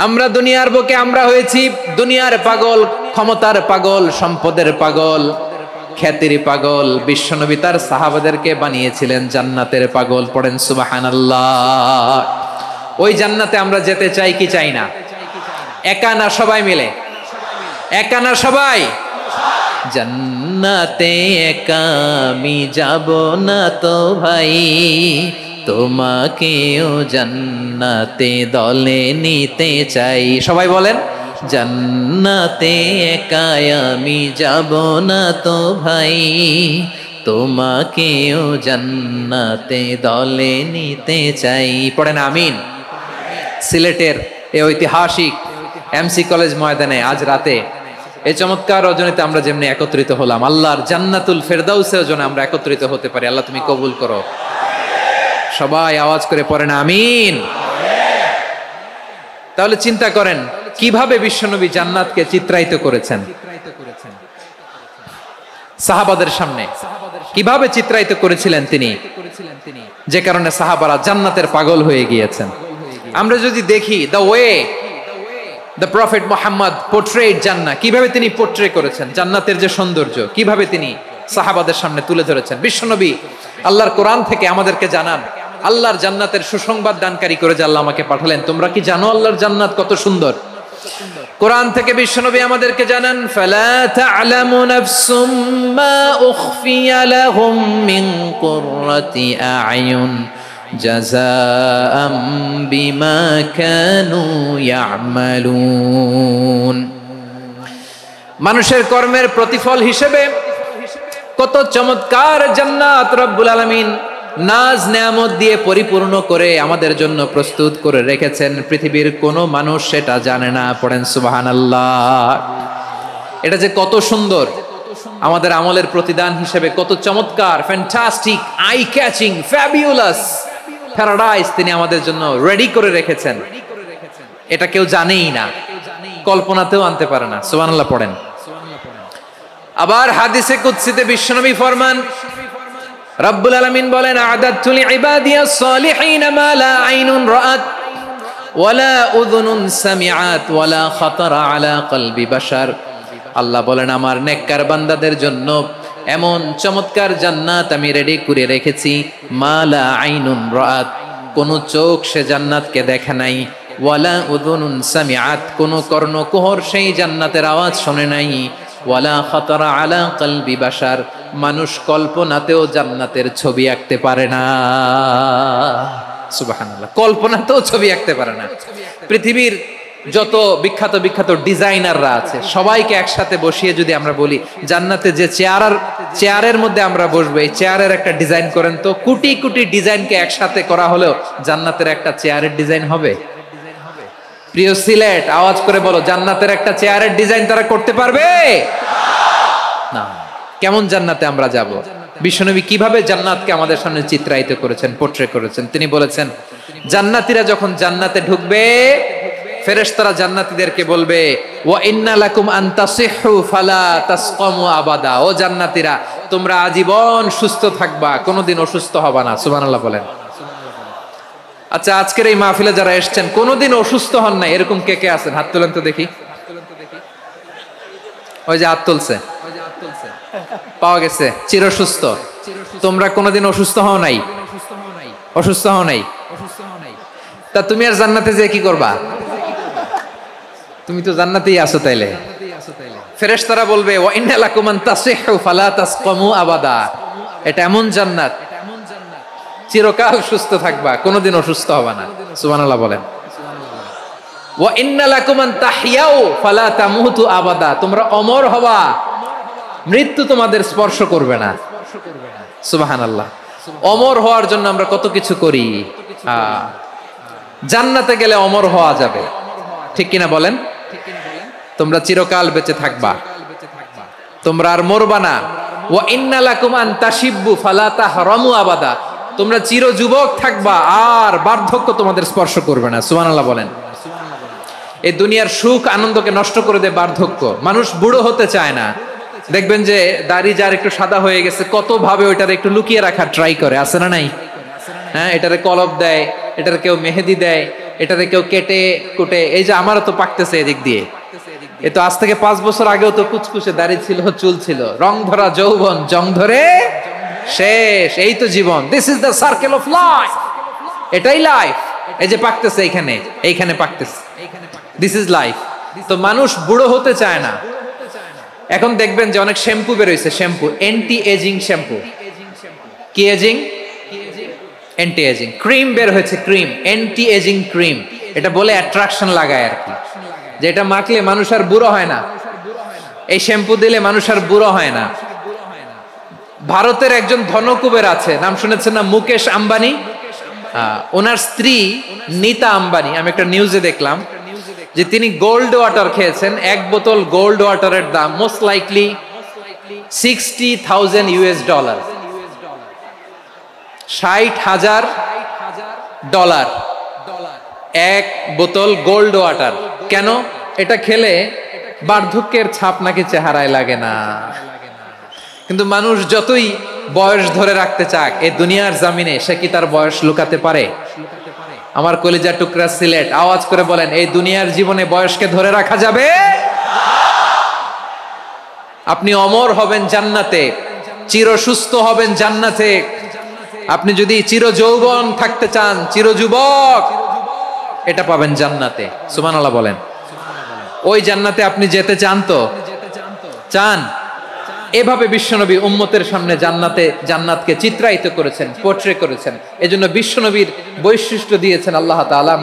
আমরা দুনিয়ার বুকে আমরা হয়েছি দুনিয়ার পাগল, ক্ষমতার পাগল, সম্পদের পাগল, খ্যাতির পাগল। বিশ্বনবী তার সাহাবাদেরকে বানিয়েছিলেন জান্নাতের পাগল। পড়েন সুবহানাল্লাহ। ওই জান্নাতে আমরা যেতে চাই কি চাই না? একা না সবাই মিলে? একা না সবাই? জান্নাতে একা আমি যাব না তো ভাই, তোমাকেও জান্নাতে দলে নিতে চাই। সবাই বলেন জান্নাতে একা আমি যাব না তো ভাই, তোমাকেও জান্নাতে দলে নিতে চাই। পড়েন আমিন। সিলেটের এই ঐতিহাসিক এমসি কলেজ ময়দানে আজ রাতে এই চমৎকার রজনীতে আমরা যেমনি একত্রিত হলাম, আল্লাহর জান্নাতুল ফেরদাউসেও যেন আমরা একত্রিত হতে পারি। আল্লাহ তুমি কবুল করো। সবাই আওয়াজ করে পড়েন আমিন। তাহলে চিন্তা করেন কিভাবে বিশ্বনবী জান্নাতকে চিত্রায়িত করেছেন সাহাবাদের সামনে, কিভাবে চিত্রায়িত করেছিলেন তিনি, যে কারণে সাহাবারা জান্নাতের পাগল হয়ে গিয়েছেন। আমরা যদি দেখি the way the prophet Muhammad পোর্ট্রেড জান্নাত, কিভাবে তিনি পোর্ট্রে করেছেন জান্নাতের যে সৌন্দর্য, কিভাবে তিনি সাহাবাদের সামনে তুলে ধরেছেন। বিশ্বনবী আল্লাহর কোরআন থেকে আমাদেরকে জানান আল্লাহর জান্নাতের সুসংবাদ দানকারী করে যে আল্লাহ আমাকে পাঠালেন। তোমরা কি জানো আল্লাহর জান্নাত কত সুন্দর? কোরআন থেকে বিশ্বনবী আমাদেরকে জানান ফালা তা'লামু নাফসুম মা উখফিয়া লাহুম মিন কুররাতি আ'য়ুন জাযাআম বিমা কানু ইয়া'মালুন। মানুষের কর্মের প্রতিফল হিসেবে কত চমৎকার জান্নাত রব্বুল আলামিন নাজ নেয়ামত দিয়ে পরিপূর্ণ করে আমাদের জন্য প্রস্তুত করে রেখেছেন। পৃথিবীর কোনো মানুষ সেটা জানে না। পড়েন সুবহানাল্লাহ। এটা যে কত সুন্দর, আমাদের আমলের প্রতিদান হিসেবে কত চমৎকার, fantastic, eye catching, fabulous paradise তিনি আমাদের জন্য রেডি করে রেখেছেন। এটা কেউ জানেই না, কল্পনাতেও আনতে পারে না। সুবহানাল্লাহ পড়েন। আবার হাদিসে কুদসিতে বিশ্বনবী ফরমান, রব্বুল আলামিন বলেন আ'দাদতু লিইবাদিয়াস সালিহিন মা লা আইনুন রাআত ওয়ালা উযুনুন সামিআত ওয়ালা খাতারা আলা কলবি বাশার। আল্লাহ বলেন আমার নেককার বান্দাদের জন্য এমন চমৎকার জান্নাত আমি রেডি করে রেখেছি, মা লা আইনুন রাআত, কোন চোখ সে জান্নাতকে দেখে নাই, ওয়ালা উযুনুন সামিআত, কোন কর্ণকুহর সেই জান্নাতের আওয়াজ শোনে নাই, ওয়ালা খাতারা আলা কলবি বাশার, মানুষ কল্পনাতেও জান্নাতের ছবি আঁকতে পারে না। সুবহানাল্লাহ, কল্পনাতেও ছবি আঁকতে পারে না। পৃথিবীর যত বিখ্যাত বিখ্যাত ডিজাইনাররা আছে সবাইকে একসাথে বসিয়ে যদি আমরা বলি জান্নাতে যে চেয়ারের মধ্যে আমরা বসবো, এই চেয়ারের একটা ডিজাইন করেন তো, কোটি কোটি ডিজাইনকে একসাথে করা হলেও জান্নাতের একটা চেয়ারের ডিজাইন হবে? প্রিয় সিলেট, আওয়াজ করে বলো, জান্নাতের একটা চেয়ারের ডিজাইন তারা করতে পারবে না। কেমন জান্নাতে আমরা যাব? বিশ্বনবী কিভাবে জান্নাতকে আমাদের সামনে চিত্রায়িত করেছেন, পোট্রে করেছেন। তিনি বলেছেন জান্নাতীরা যখন জান্নাতে ঢুকবে ফেরেশতারা জান্নাতীদেরকে বলবে, ওয়া ইন্না লাকুম আন তাসিহু ফালা তাসকামু আবাদা, ও জান্নাতীরা তোমরা আজীবন সুস্থ থাকবা, কোনোদিন অসুস্থ হবা না। সুবহানাল্লাহ বলেন। আচ্ছা, আজকের এই মাহফিলে যারা এসেছেন কোনোদিন অসুস্থ হন না এরকম কে কে আছেন? হাত তোলেন তো দেখি। ওই যে হাত তুলছে, পাওয়া গেছে, চির সুস্থ। তোমরা কোনোদিন অসুস্থ হও নাই? অসুস্থ হও নাই? তা তুমি আর জান্নাতে যে কি করবা? তুমি তো জান্নাতেই আছো তাইলে। ফেরেশতারা বলবে, ওয়া ইন্না লাকুম আন তাসিহু ফালা তাসকামু আবাদা, এটা এমন জান্নাত চিরকাল সুস্থ থাকবা, কোনোদিন অসুস্থ হবা না। সুবহানাল্লাহ বলেন। ওয়া ইন্না লাকুম আন তাহইয়াউ ফালা তামুতু আবাদা, তোমরা অমর হবা, মৃত্যু তোমাদের স্পর্শ করবে না। সুবহানাল্লাহ। অমর হওয়ার জন্য আমরা কত কিছু করি। জান্নাতে গেলে অমর হওয়া যাবে, ঠিক কিনা বলেন? তোমরা চিরকাল বেঁচে থাকবা, তোমরা আর মরবা না। ওয়া ইন্না লাকুম আন তাশিব্বু ফালা তাহরামু আবাদা, তোমরা চির যুবক থাকবা, আর বার্ধক্য তোমাদের স্পর্শ করবে না। সুবহানাল্লাহ বলেন। এই দুনিয়ার সুখ আনন্দকে নষ্ট করে দেয় বার্ধক্য। মানুষ বুড়ো হতে চায় না। দেখবেন যে দাড়ি যার একটু সাদা হয়ে গেছে কত ভাবে ওইটার একটু লুকিয়ে রাখার ট্রাই করে, আছে না নাই? হ্যাঁ, এটারে কলব দেয়, এটারে কেউ মেহেদি দেয়, এটারে কেউ কেটে কুটে। এই যে আমারও তো পাকতেছে এদিক দিয়ে, এ তো আজ থেকে 5 বছর আগেও তো কুচকুচে দাড়ি ছিল, চুল ছিল, রং ধরা যৌবন, জং ধরে শেষ। এই তো জীবন। This is the circle of life, এটাই লাইফ। এই যে পাকতেছে এইখানে, এইখানে পাকতেছে, দিস ইজ লাইফ। তো মানুষ বুড়ো হতে চায় না। এখন দেখবেন যে অনেক শ্যাম্পু বেরোইছে, শ্যাম্পু অ্যান্টি এজিং শ্যাম্পু। কি এজিং? Anti aging. ক্রিম বের হয়েছে, ক্রিম, অ্যান্টি এজিং ক্রিম। এটা বলে অ্যাট্রাকশন লাগায় আর কি, যে এটা মাখলে মানুষ আর বুড়ো হয় না, এই শ্যাম্পু দিলে মানুষ আর বুড়ো হয় না। ভারতের একজন ধনকুবের আছে, নাম শুনেছেন না? মুকেশ আম্বানি। ওনার স্ত্রী নীতা আম্বানি, আমি একটা নিউজে দেখলাম যে তিনি গোল্ড ওয়াটার খেয়েছেন। 1 বোতল গোল্ড ওয়াটারের দাম মোস্ট লাইকলি $60,000 $60,000 1 বোতল গোল্ড ওয়াটার। কেন? এটা খেলে বার্ধক্যের ছাপ নাকি চেহারায় লাগে না। কিন্তু মানুষ যতই বয়স ধরে রাখতে চাক এই দুনিয়ার জামিনে, সে কি তার বয়স লুকাতে পারে? আমার কলিজা টুকরা সিলেট, আওয়াজ করে বলেন, এই দুনিয়ার জীবনে বয়সকে ধরে রাখা যাবে? আপনি অমর হবেন জান্নাতে, চির সুস্থ হবেন জান্নাতে। আপনি যদি চির যৌবন থাকতে চান, চির যুবক, এটা পাবেন জান্নাতে। সুবহানাল্লাহ বলেন। ওই জান্নাতে আপনি যেতে চান তো? চান? এভাবে বিশ্বনবী উম্মতের সামনে জান্নাতকে চিত্রায়িত করেছেন, পোট্রে করেছেন। এজন্য বিশ্বনবীর বৈশিষ্ট্য দিয়েছেন আল্লাহ তাআলা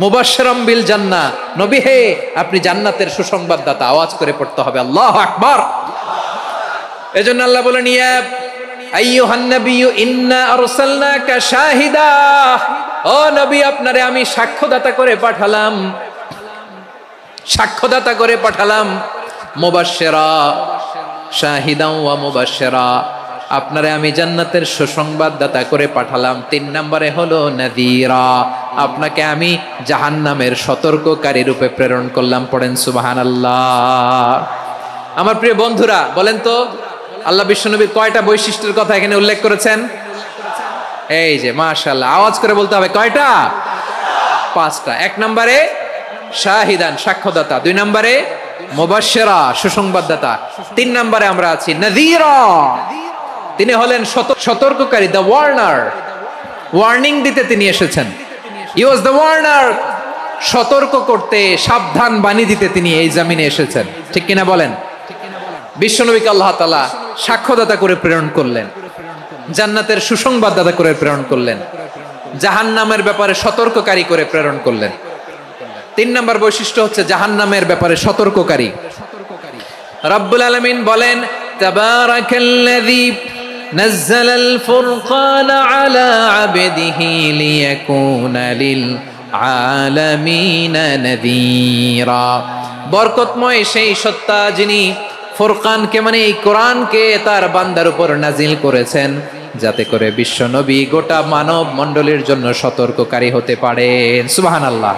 মুবাশশিরাম বিল জান্নাহ। নবী হে, আপনি জান্নাতের সুসংবাদদাতা। আওয়াজ করে পড়তে হবে আল্লাহু আকবার। এজন্য আল্লাহ বলেন, ইয়া আইয়ুহান নাবিয়্যু ইন্না আরসালনাকা শাহিদা, ও নবী আপনারে আমি সাক্ষ্যদাতা করে পাঠালাম, সাক্ষ্যদাতা করে পাঠালাম। মুবাশশিরা শাহিদান ওয়া মুবাশশিরা, আপনারে আমি জান্নাতের সুসংবাদদাতা করে পাঠালাম। 3 নম্বরে হলো নাযীরা, আপনাকে আমি জাহান্নামের সতর্ককারী রূপে প্রেরণ করলাম। পড়েন সুবহানাল্লাহ। আমার প্রিয় বন্ধুরা, বলেন তো আল্লাহ বিশ্বনবীর কয়টা বৈশিষ্ট্যের কথা এখানে উল্লেখ করেছেন? এই যে মাশাআল্লাহ, আওয়াজ করে বলতে হবে কয়টা? 5টা। 1 নম্বরে শাহিদান, সাক্ষ্যদাতা। 2 নম্বরে মুবাশশিরা, সুসংবাদদাতা। 3 নম্বরে আমরা আছি নাযীরা, তিনি হলেন সতর্ককারী, দ্য ওয়ার্নার। ওয়ার্নিং দিতে তিনি এসেছেন। হি ওয়াজ দ্য ওয়ার্নার, সতর্ক করতে, সাবধান বাণী দিতে তিনি এই জমিনে এসেছেন। ঠিক কিনা বলেন? বিশ্বনবীকে আল্লাহ তাআলা সাক্ষ্যদাতা করে প্রেরণ করলেন, জান্নাতের সুসংবাদদাতা করে প্রেরণ করলেন, জাহান্নামের ব্যাপারে সতর্ককারী করে প্রেরণ করলেন। 3 নম্বর বৈশিষ্ট্য হচ্ছে জাহান্নামের ব্যাপারে সতর্ককারী। রব্বুল আলামিন বলেন, তাবারাকাল্লাযী নাযালাল ফুরকানা আলা আবদিহি লিয়াকুনা লিল আলামিনা নাযীরা। বরকতময় সেই সত্তা যিনি ফুরকানকে মানে এই কোরআনকে তার বান্দার উপর নাজিল করেছেন, যাতে করে বিশ্ব নবী গোটা মানব মণ্ডলীর জন্য সতর্ককারী হতে পারেন। সুবহানাল্লাহ।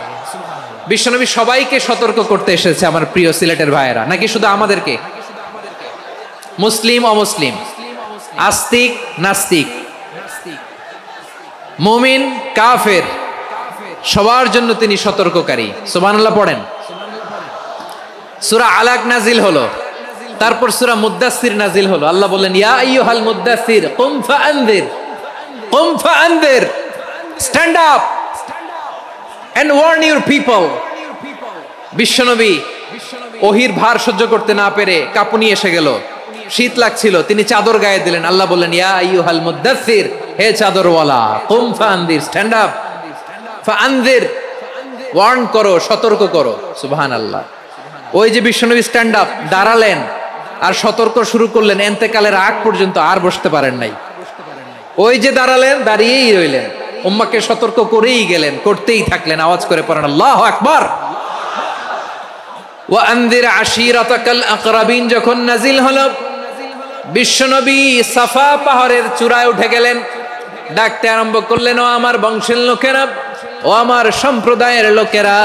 বিশ্বনবী সবাইকে সতর্ক করতে এসেছে আমার প্রিয় সিলেটের ভাইয়েরা, নাকি শুধু আমাদেরকে? মুসলিম অমুসলিম, আস্তিক নাস্তিক, মুমিন কাফের, সবার জন্য তিনি সতর্ককারী। সুবহানাল্লাহ পড়েন। সূরা আলাক নাজিল হলো, তারপর সূরা মুদ্দাসসির নাজিল হলো। আল্লাহ বললেন, ইয়া আইয়ুহাল মুদ্দাসসির কুম ফাআনযির, কুম ফাআনযির, stand up and warn your people. বিশ্বনবী ওহির ভার সহ্য করতে না পেরে কাঁপুনি এসে গেল, শীত লাগছিল, তিনি চাদর গায়ে দিলেন। আল্লাহ বললেন, ইয়া আইয়ুহাল মুদ্দাসসির, হে চাদরওয়ালা, কুম ফাআনযির, স্ট্যান্ড আপ, ফাআনযির, ওয়ার্ন করো, সতর্ক করো। সুবহানাল্লাহ। ওই যে বিশ্বনবী স্ট্যান্ড আপ, দাঁড়ালেন আর সতর্ক শুরু করলেন, এন্তেকালের আগ পর্যন্ত আর বসতে পারেন নাই। ওই যে দাঁড়ালেন, দাঁড়িয়েই রইলেন, উম্মাকে সতর্ক করেই গেলেন, করতেই থাকলেন। আওয়াজ করে পড়েন আল্লাহু আকবার। ওয়া আনযির আশীরাতাকাল আকরাবিন যখন নাজিল হলো, বিশ্বনবী সাফা পাহাড়ের চূড়ায় উঠে গেলেন, ডাকতে আরম্ভ করলেন, ও আমার বংশের লোকেরা, ও আমার সম্প্রদায়ের লোকেরা,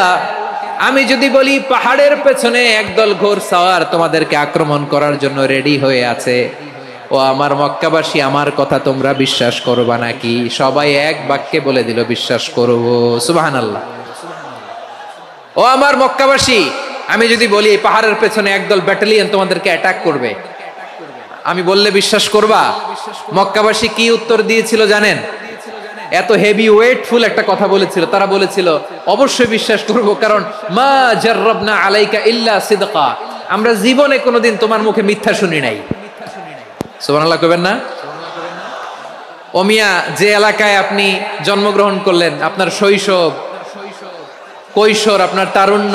আমি যদি বলি পাহাড়ের পেছনে একদল ঘোড়সাওয়ার তোমাদেরকে আক্রমণ করার জন্য রেডি হয়ে আছে, ও আমার মক্কাবাসী, আমার কথা তোমরা বিশ্বাস করবা নাকি? সবাই এক বাক্যে বলে দিল, বিশ্বাস করব। সুবহানাল্লাহ। ও আমার মক্কাবাসী, আমি যদি বলি এই পাহাড়ের পেছনে একদল ব্যাটালিয়ন তোমাদেরকে অ্যাটাক করবে, আমি বললে বিশ্বাস করবা? মক্কাবাসী কি উত্তর দিয়েছিল জানেন? এত হেভি ওয়েটফুল একটা কথা বলেছিল। তারা বলেছিল, অবশ্যই বিশ্বাস করব, কারণ মা জাররাবনা আলাইকা ইল্লা সিদকা, আমরা জীবনে কোনোদিন তোমার মুখে মিথ্যা শুনি নাই। সুবহানাল্লাহ কইবেন না? ও মিয়া, যে এলাকায় আপনি জন্মগ্রহণ করলেন, আপনার শৈশব, কৈশোর, আপনার তারুণ্য,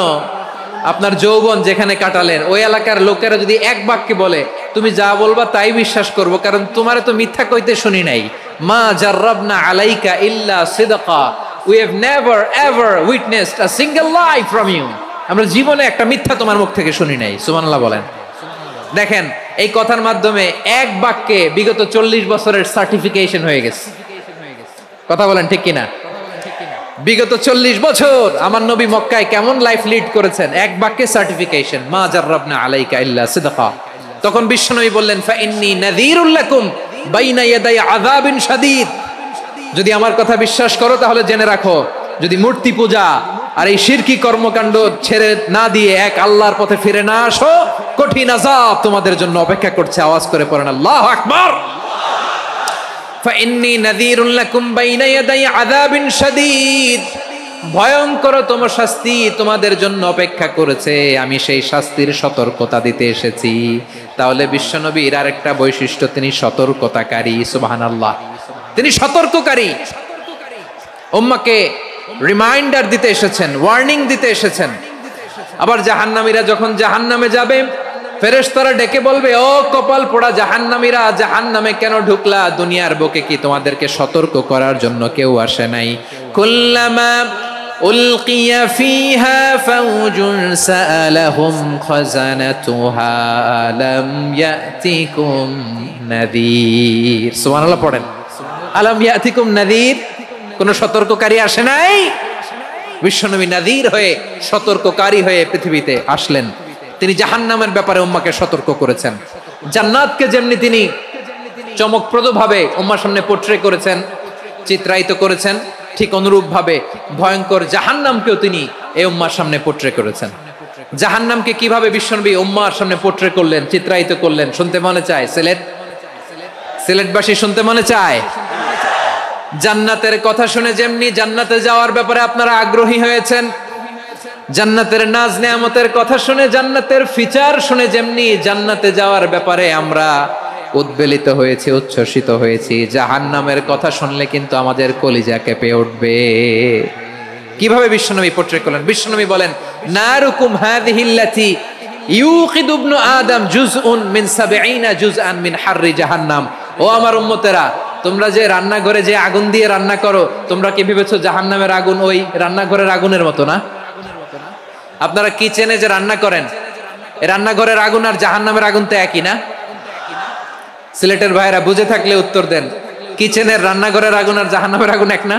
আপনার যৌবন যেখানে কাটালেন, ওই এলাকার লোকেরা যদি এক বাক্যে বলে তুমি যা বলবা তাই বিশ্বাস করব, কারণ তোমারে তো মিথ্যা কইতে শুনি নাই। মা জাররাবনা আলাইকা ইল্লা সিদকা, we have never ever witnessed a single lie from you, আমরা জীবনে একটা মিথ্যা তোমার মুখ থেকে শুনি নাই। সুবহানাল্লাহ বলেন। দেখেন, এই কথার মাধ্যমে এক বাক্যে বিগত 40 বছরের সার্টিফিকেশন হয়ে গেছে। কথা বলেন ঠিক কিনা? বিগত 40 বছর আমার নবী মক্কায় কেমন লাইফ লিড করেছেন, এক বাক্যে সার্টিফিকেশন, মা জাররাবনা আলাইকা ইল্লা সিদকা। তখন বিশ্বনবী বললেন, ফাইন্নী নাযীরুল লাকুম বাইনা ইয়াদাই আযাবিন শাদীদ, যদি আমার কথা বিশ্বাস করো তাহলে জেনে রাখো, যদি মূর্তি পূজা আর এই শিরকি কর্মকাণ্ড ছেড়ে না দিয়ে এক আল্লাহর পথে ফিরে না আসো, কঠিন আযাব তোমাদের জন্য অপেক্ষা করছে। আওয়াজ করে পড়েন আল্লাহু আকবার। ফাইন্নী নাযীরুল লাকুম বাইনা ইয়াদাই আযাবিন শাদীদ, ভয়ঙ্করতম শাস্তি তোমাদের জন্য অপেক্ষা করেছে, আমি সেই শাস্তির সতর্কতা দিতে এসেছি। তাহলে বিশ্বনবীর আরেকটা বৈশিষ্ট্য, তিনি সতর্কতাকারী। সুবহানাল্লাহ, তিনি সতর্ককারী। উম্মাকে রিমাইন্ডার দিতে এসেছেন, ওয়ার্নিং দিতে এসেছেন। আবার জাহান্নামীরা যখন জাহান্নামে যাবে, ফেরেশতারা ডেকে বলবে, ও কপাল পোড়া জাহান্নামীরা, জাহান্নামে কেন ঢুকলা? দুনিয়ার বুকে কি তোমাদেরকে সতর্ক করার জন্য কেউ আসে নাই? কুল্লামা উলকিয়া ফিহা ফাউজুন সাআলাহুম খাযানাতুহা আলাম ইয়াতিকুম নাযীর। সুবহানাল্লাহ পড়েন। আলাম ইয়াতিকুম নাযীর, কোন সতর্ককারী আসে নাই? বিশ্বনবী নাযীর হয়ে, সতর্ককারী হয়ে পৃথিবীতে আসলেন। তিনি জাহান্নামের ব্যাপারে উম্মাকে সতর্ক করেছেন। জান্নাতকে যেমনি তিনি চমকপ্রদভাবে উম্মার সামনে পোট্রে করেছেন, চিত্রায়িত করেছেন, ঠিক অনুরূপ ভাবে ভয়ঙ্কর জাহান্নামকেও তিনি এই উম্মার সামনে পোট্রে করেছেন। জাহান্নামকে কিভাবে বিশ্বনবী উম্মার সামনে পোট্রে করলেন, চিত্রায়িত করলেন, শুনতে মনে চায়? সিলেটবাসী শুনতে মনে চায়? জান্নাতের কথা শুনে যেমনি জান্নাতে যাওয়ার ব্যাপারে আপনারা আগ্রহী হয়েছেন, জান্নাতের নাজ নেয়ামতের কথা শুনে, জান্নাতের ফিচার শুনে যেমনি জান্নাতে যাওয়ার ব্যাপারে আমরা উদ্বেলিত হয়েছি, উচ্ছ্বসিত হয়েছি, জাহান্নামের কথা শুনলে কিন্তু আমাদের কলিজা কেঁপে উঠবে। কিভাবে বিশ্বনবী পোট্রে করলেন? বিশ্বনবী বলেন, নারুকুম হাযিহিল্লাতী ইউকিদু ইবনু আদম জুজউন মিন ৭০ জুজআন মিন হাররি জাহান্নাম। ও আমার উম্মতেরা, তোমরা যে রান্নাঘরে যে আগুন দিয়ে রান্না করো, তোমরা কি ভেবেছো জাহান্নামের আগুন ওই রান্নাঘরের আগুনের মতো না? আপনারা কিচেনে যে রান্না করেন, এই রান্নাঘরের আগুন আর জাহান্নামের আগুন তো একই না? সিলেটের ভাইরা বুঝে থাকলে উত্তর দেন। কিচেনের রান্নাঘরের আগুন আর জাহান্নামের আগুন এক না?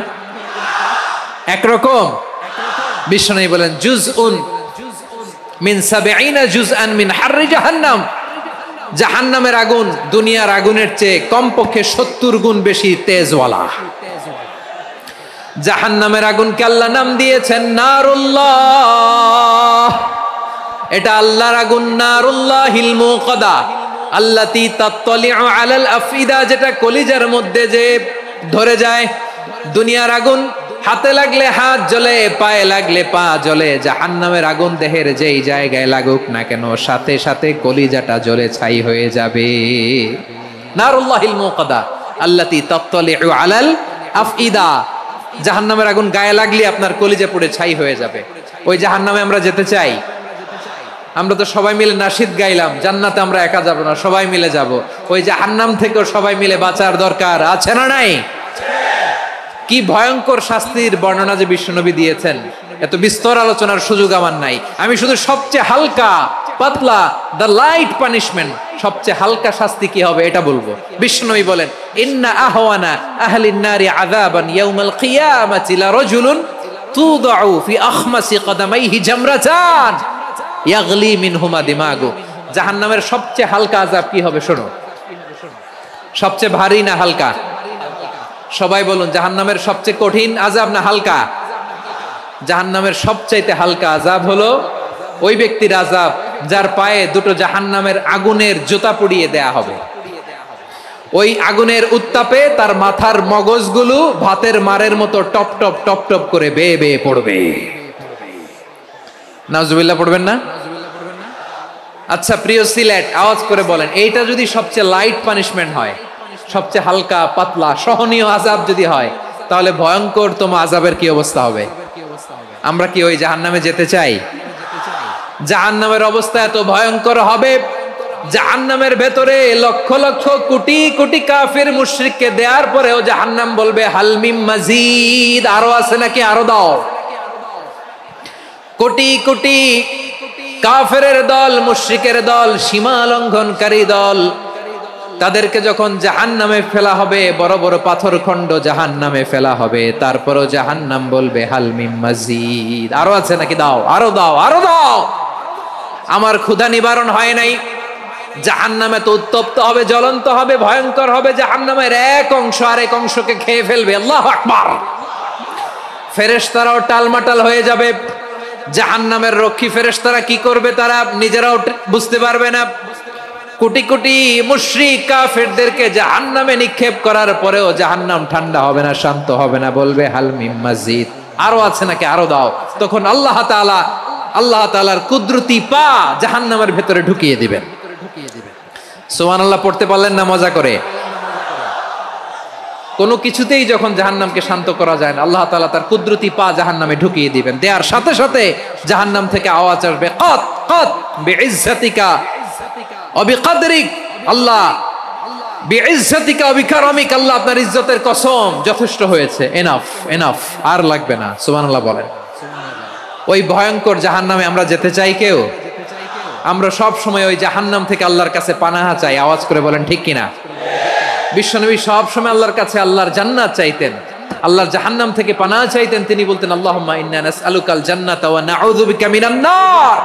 একরকম? বিশ্বনবী বলেন, জুজউন মিন ৭০ জুজআন মিন হাররি জাহান্নাম। জাহান্নামের আগুন দুনিয়ার আগুনের চেয়ে কমপক্ষে ৭০ গুণ বেশি তেজওয়ালা। জাহান্নামের আগুনকে আল্লাহ নাম দিয়েছেন নারুল্লাহ। এটা আল্লাহর আগুন, নারুল্লাহিল মুকাদা আল্লাতী তাত্তালিউ আলাল আফইদা, যেটা কলিজার মধ্যে যে ধরে যায়। দুনিয়ার আগুন হাতে লাগলে হাত জ্বলে, পায়ে লাগলে পা জ্বলে। জাহান্নামের আগুন দেহের যেই জায়গায় লাগুক না কেন, সাথে সাথে কলিজাটা জ্বলে ছাই হয়ে যাবে। নারুল্লাহিল মুকাদা আল্লাতী তাত্তালিউ আলাল আফইদা। জাহান্নামের আগুন গায়ে লাগলে আপনার কলিজা পুড়ে ছাই হয়ে যাবে। ওই জাহান্নামে আমরা যেতে চাই? আমরা তো সবাই মিলে নাশিদ গাইলাম, জান্নাতে আমরা একা যাব না, সবাই মিলে যাব। ওই জাহান্নাম থেকেও সবাই মিলে বাঁচার দরকার আছে না নাই? কি ভয়ঙ্কর শাস্তির বর্ণনা যে বিশ্বনবী দিয়েছেন, এত বিস্তর আলোচনার সুযোগ আমার নাই। আমি শুধু সবচেয়ে হালকা পাতলা, দ্য লাইট পানিশমেন্ট, সবচেয়ে হালকা শাস্তি কি হবে এটা বলবো। বিশ্বনবী বলেন, ইন্না আহওয়ানা আহলিন নারি আযাবান ইয়াউমাল কিয়ামাতি লারাজুলুন তুদাউ ফি আখমাসি কদামাইহি জামরাতান ইয়াগলি মিনহুমা দিমাগু। জাহান্নামের সবচেয়ে হালকা আযাব কি হবে শোনো। সবচেয়ে ভারী না হালকা? সবাই বলুন, জাহান্নামের সবচেয়ে কঠিন আযাব না হালকা? জাহান্নামের সবচাইতে হালকা আযাব হলো ওই ব্যক্তির আযাব যার পায়ে দুটো জাহান্নামের আগুনের জুতা পরিয়ে দেয়া হবে। ওই আগুনের উত্তাপে তার মাথার মগজগুলো ভাতের মারের মতো টপ টপ টপ টপ করে বেয়ে বেয়ে পড়বে। নাউজুবিল্লাহ পড়বেন না? আচ্ছা প্রিয় সিলেট, আওয়াজ করে বলেন, এইটা যদি সবচেয়ে লাইট পানিশমেন্ট হয়, সবচেয়ে হালকা পাতলা সহনীয় আযাব যদি হয়, তাহলে ভয়ঙ্কর তোমা আযাবের কি অবস্থা হবে? আমরা কি ওই জাহান্নামে যেতে চাই? জাহান্নামের অবস্থা এত ভয়ঙ্কর হবে, জাহান্নামের ভেতরে লক্ষ লক্ষ কোটি কোটি কাফির মুশরিককে দেওয়ার পরেও জাহান্নাম বলবে হালমিম মাজিদ, আরো আছে নাকি, আরো দাও। কোটি কোটি কাফেরের দল, মুশরিকের দল, সীমা লঙ্ঘনকারী দল, তাদেরকে যখন জাহান্নামে ফেলা হবে, বড় বড় পাথর খণ্ড জাহান্নামে ফেলা হবে, তারপরও জাহান্নাম বলবে হালমিম মাজিদ, আরো আছে নাকি, দাও, আরো দাও, আরো দাও। আমার ক্ষুধা নিবারণ হয় নাই। জাহান্নামে তো উত্তপ্ত হবে, জ্বলন্ত হবে, ভয়ঙ্কর হবে। জাহান্নামের এক অংশ আরেক অংশকে খেয়ে ফেলবে। আল্লাহু আকবার। ফেরেশতারাও টালমাটাল হয়ে যাবে। জাহান্নামের রক্ষী ফেরেশতারা কি করবে তারা নিজেরাও বুঝতে পারবে না। কোটি কোটি মুশরিক কাফেরদেরকে জাহান্নামে নিক্ষেপ করার পরেও জাহান্নাম ঠান্ডা হবে না, শান্ত হবে না, বলবে হালমিম মাজিদ, আরো আছে নাকি, আরো দাও। তখন আল্লাহ তাআলার কুদরতি পা জাহান্নামের ভেতরে ঢুকিয়ে দিবেন। সুবহানাল্লাহ পড়তে পারলেন না মজা করে? কোনো কিছুতেই যখন জাহান্নামকে শান্ত করা যায় না, আল্লাহ তাআলা তার কুদরতি পা জাহান্নামে ঢুকিয়ে দিবেন। দেওয়ার সাথে সাথে জাহান্নাম থেকে আওয়াজ আসবে, কাত কাত বিইজ্জাতিকা ওয়া বিকদরিক, আল্লাহ বিইজ্জাতিকা ওয়া বিকারামিক, আল্লাহ আপনার ইজ্জতের কসম, যথেষ্ট হয়েছে, এনাফ এনাফ, আর লাগবে না। সুবহানাল্লাহ বলেন। ওই ভয়ঙ্কর জাহান্নামে আমরা যেতে চাই কেউ? আমরা সব সময় ওই জাহান্নাম থেকে আল্লাহর কাছে পানাহা চাই। আওয়াজ করে বলেন ঠিক কিনা? বিশ্বনবী সব সময় আল্লাহর কাছে আল্লাহর জান্নাত চাইতেন, আল্লাহর জাহান্নাম থেকে পানাহা চাইতেন। তিনি বলতেন, আল্লাহুম্মা ইন্না নাসআলুকাল জান্নাতা ওয়া নাউযু বিকা মিনান নার।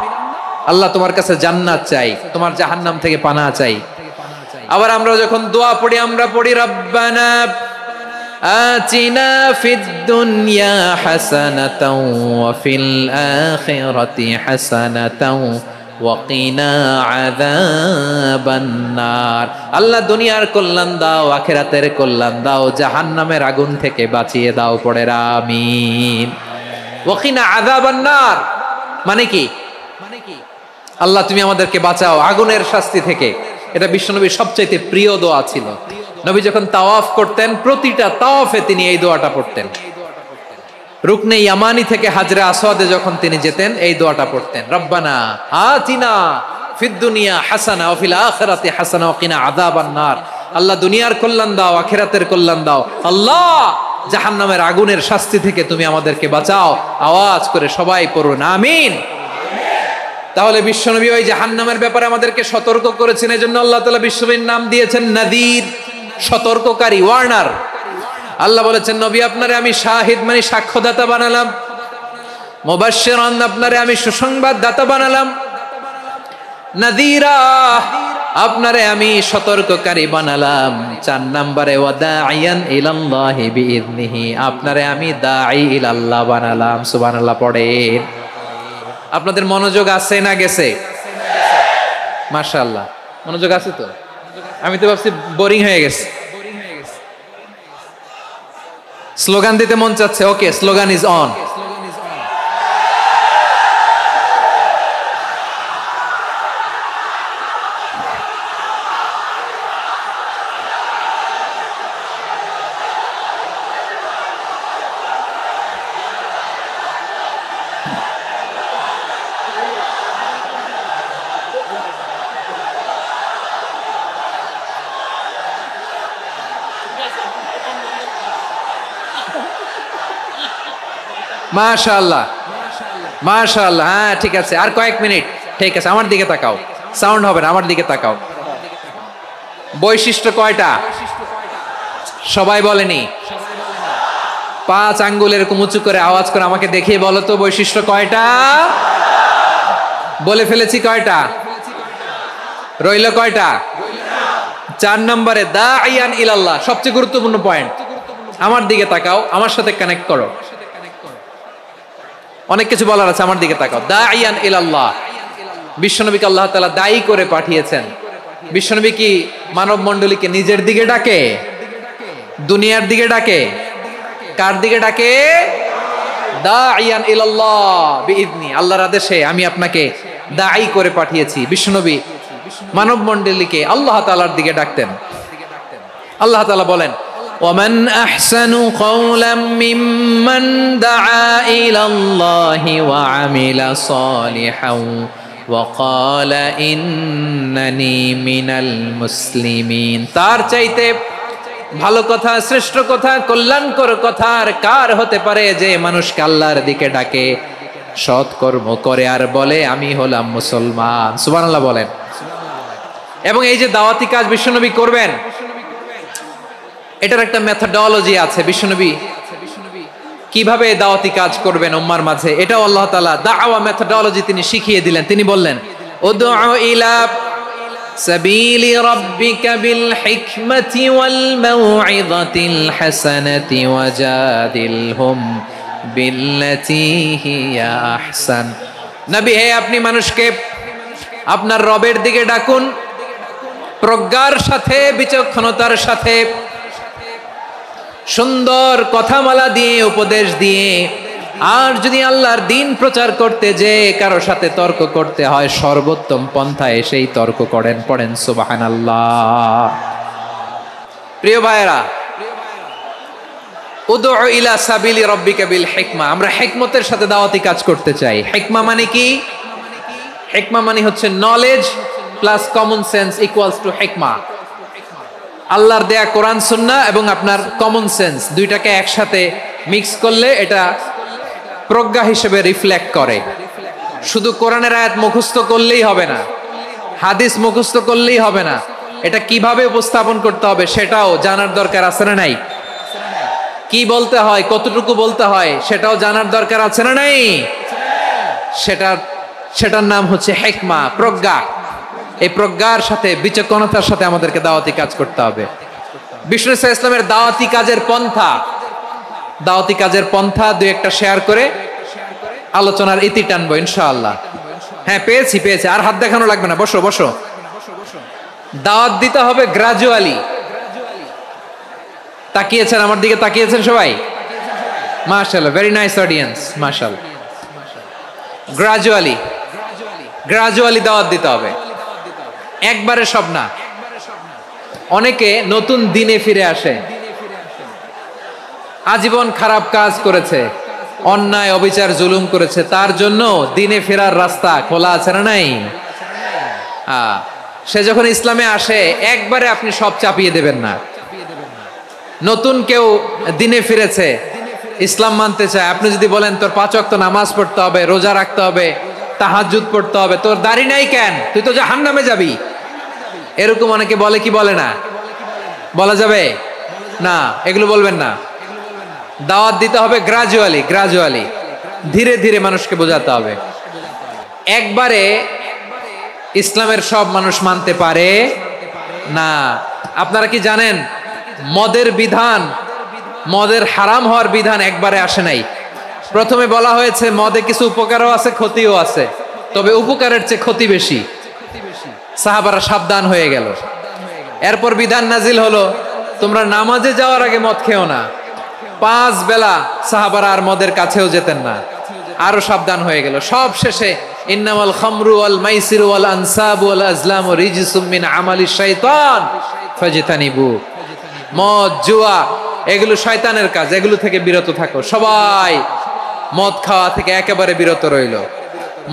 আল্লাহ তোমার কাছে জান্নাত চাই, তোমার জাহান্নাম থেকে পানাহা চাই। আবার আমরা যখন দোয়া পড়ি, আমরা পড়ি রব্বানা আতিনা ফিদ দুনিয়া হাসানাতাও ওয়া ফিল আখিরাতি হাসানাতাও ওয়া কিনা আযাবান নার। আল্লাহ দুনিয়ার কল্যাণ দাও, আখিরাতের কল্যাণ দাও, জাহান্নামের আগুন থেকে বাঁচিয়ে দাও। পড়ে আমিন। ওয়া কিনা আযাবান নার মানে কি? আল্লাহ তুমি আমাদেরকে বাঁচাও আগুনের শাস্তি থেকে। এটা বিশ্বনবীর সবচাইতে প্রিয় দোয়া ছিল। নবী যখন তাওয়াফ করতেন প্রতিটা তাওয়াফে তিনি এই দোয়াটা পড়তেন। রুকনে ইয়ামানি থেকে হাজরে আসওয়াদে যখন তিনি যেতেন এই দোয়াটা পড়তেন, রব্বানা আতিনা ফিদ দুনিয়া হাসানা ওয়া ফিল আখিরাতি হাসানা ওয়া কিনা আযাবান নার। আল্লাহ দুনিয়ার কল্যাণ দাও, আখিরাতের কল্যাণ দাও। আল্লাহ জাহান্নামের আগুনের শাস্তি থেকে তুমি আমাদেরকে বাঁচাও। আওয়াজ করে সবাই পড়ুন আমিন। তাহলে বিশ্বনবী ওই জাহান্নামের ব্যাপারে আমাদেরকে সতর্ক করেছেন, এজন্য আল্লাহ তাআলা বিশ্বনবীর নাম দিয়েছেন নাযীর, সতর্ককারী, ওয়ার্নার। আল্লাহ বলেছেন নবী আপনারে আমি শাহিদ মানে সাক্ষ্যদাতা বানালাম, মুবাশশিরান আপনারে আমি সুসংবাদ দাতা বানালাম, নাযীরা আপনারে আমি সতর্ককারী বানালাম। 4 নম্বরে ওয়াদাইয়ান ইলাল্লাহি বিইذনিহি আপনারে আমি দাঈ ইলাল্লাহ বানালাম। সুবহানাল্লাহ পড়েন। আপনাদের মনোযোগ আছে না গেছে? মাশাআল্লাহ মনোযোগ আছে তো। আমি তো ভাবছি বোরিং হয়ে গেছে। স্লোগান দিতে মন চাচ্ছে। ওকে, স্লোগান ইজ অন। মাশাআল্লাহ মাশাআল্লাহ। হ্যাঁ ঠিক আছে, আর কয়েক মিনিট। ঠিক আছে, আমার দিকে তাকাও, সাউন্ড হবে না, আমার দিকে তাকাও। বৈশিষ্ট্য কয়টা সবাই বলেনি? 5 আঙ্গুল এরকম উঁচু করে আওয়াজ করে আমাকে দেখিয়ে বলো তো বৈশিষ্ট্য কয়টা? বলে ফেলেছি কয়টা? রইল কয়টা? 4 নম্বরে দাঈয়ান ইলাল্লাহ, সবচেয়ে গুরুত্বপূর্ণ পয়েন্ট। আমার দিকে তাকাও, আমার সাথে কানেক্ট করো। অনেক কিছু বলার আছে, আমার দিকে তাকাও। দাঈয়ান ইলাল্লাহ, বিশ্বনবীকে আল্লাহ তাআলা দায়ী করে পাঠিয়েছেন। বিশ্বনবী কি মানব মণ্ডলীকে নিজের দিকে ডাকে? দুনিয়ার দিকে ডাকে? কার দিকে ডাকে? দাঈয়ান ইলাল্লাহ বিইذনি, আল্লাহর আদেশে আমি আপনাকে দায়ী করে পাঠিয়েছি। বিশ্বনবী মানব মণ্ডলীকে আল্লাহ তাআলার দিকে ডাকতেন। আল্লাহ তাআলা বলেন ومن أحسن قولا ممن دعا إلى الله وعمل صالحا وقال إنني من المسلمين। তার চাইতে ভালো কথা, শ্রেষ্ঠ কথা, কল্যাণকর কথা আর কার হতে পারে যে মানুষকে আল্লাহর দিকে ডাকে, সৎ কর্ম করে আর বলে আমি হলাম মুসলমান। সুবহানাল্লাহ বলেন। এবং এই যে দাওয়াতি কাজ বিশ্বনবী করবেন, এটার একটা মেথডোলজি আছে। বিশ্বনবী কিভাবে দাওয়াতি কাজ করবেন উম্মার মাঝে, এটাও আল্লাহ তাআলা দাওয়া মেথডোলজি তিনি শিখিয়ে দিলেন। তিনি বললেন উদউ ইলা সাবিলি রাব্বিকা বিল হিকমাতি ওয়াল মাউইযাতিল হাসানাতি ওয়াজাদিলহুম বিল্লাতী হিয়া আহসান। নবী হে, আপনি মানুষকে আপনার রবের দিকে ডাকুন প্রজ্ঞার সাথে, বিচক্ষণতার সাথে, সুন্দর কথামালা দিয়ে, উপদেশ দিয়ে। আর যদি আল্লাহর দ্বীন প্রচার করতে যে কারো সাথে তর্ক করতে হয়, সর্বোত্তম পন্থায় সেই তর্ক করেন। পড়েন সুবহানাল্লাহ। প্রিয় ভাইরা, উদউ ইলা সাবিলি রাব্বিকা বিল হিকমা, আমরা হিকমতের সাথে দাওয়াতি কাজ করতে চাই। হিকমা মানে কি? হিকমা মানে হচ্ছে knowledge plus common sense equals to হিকমা। আল্লাহর দেয়া কোরআন সুন্নাহ এবং আপনার কমন সেন্স দুইটাকে একসাথে মিক্স করলে এটা প্রজ্ঞা হিসেবে রিফ্লেক্ট করে। শুধু কোরআনের আয়াত মুখস্থ করলেই হবে না, হাদিস মুখস্থ করলেই হবে না, এটা কিভাবে উপস্থাপন করতে হবে সেটাও জানার দরকার আছে না নাই? কি বলতে হয়, কতটুকু বলতে হয় সেটাও জানার দরকার আছে না নাই? সেটার নাম হচ্ছে হিকমা, প্রজ্ঞা। এই প্রজ্ঞার সাথে, বিচক্ষণতার সাথে আমাদেরকে দাওয়াতি কাজ করতে হবে। বিষ্ণু ইসলামের দাওয়াতি কাজের পন্থা দুই একটা শেয়ার করে আলোচনার ইতি টানবো ইনশাআল্লাহ। হ্যাঁ, পেয়েছি। আর হাত দেখানো লাগবে না, বসো। দাওয়াত দিতে হবে গ্রাজুয়ালি। তাকিয়েছেন আমার দিকে, তাকিয়েছেন সবাই? মাশাআল্লাহ, ভেরি নাইস অডিয়েন্স, মাশাআল্লাহ। গ্রাজুয়ালি দাওয়াত দিতে হবে, একবারে সব না। অনেকে নতুন দিনে ফিরে আসে, আজীবন খারাপ কাজ করেছে, অন্যায় অবিচার জুলুম করেছে, তার জন্য দিনে ফেরার রাস্তা খোলা আছে না নাই? সে যখন ইসলামে আসে একবারে আপনি সব চাপিয়ে দেবেন না। নতুন কেউ দিনে ফিরেছে, ইসলাম মানতে চায়, আপনি যদি বলেন তোর 5 ওয়াক্ত নামাজ পড়তে হবে, রোজা রাখতে হবে, তাহাজ্জুদ পড়তে হবে, তোর দাড়ি নাই কেন, তুই তো জাহান্নামে যাবি, এরকম অনেকে বলে কি বলে না? বলা যাবে না, এগুলো বলবেন না। দাওয়াত দিতে হবে গ্রাজুয়ালি, ধীরে ধীরে মানুষকে বোঝাতে হবে। একবারে ইসলামের সব মানুষ মানতে পারে না। আপনারা কি জানেন মদের হারাম হওয়ার বিধান একবারে আসে নাই। প্রথমে বলা হয়েছে মদে কিছু উপকারও আছে, ক্ষতিও আছে, তবে উপকারের চেয়ে ক্ষতি বেশি। সাহাবারা সাবধান হয়ে গেল। এরপর বিধান নাজিল হলো, তোমরা নামাজে যাওয়ার আগে মদ খেও না। 5 বেলা সাহাবারা আর মদের কাছেও যেতেন না, আরো সাবধান হয়ে গেল। সব শেষে ইন্নামাল খামরু ওয়াল মাইসিরু ওয়াল আনসাবু ওয়াল আজলামু রিজসুম মিন আমালিশ শাইতান ফাজতানিবু। মদ, জুয়া এগুলো শয়তানের কাজ, এগুলো থেকে বিরত থাকো। সবাই মদ খাওয়া থেকে একেবারে বিরত রইল।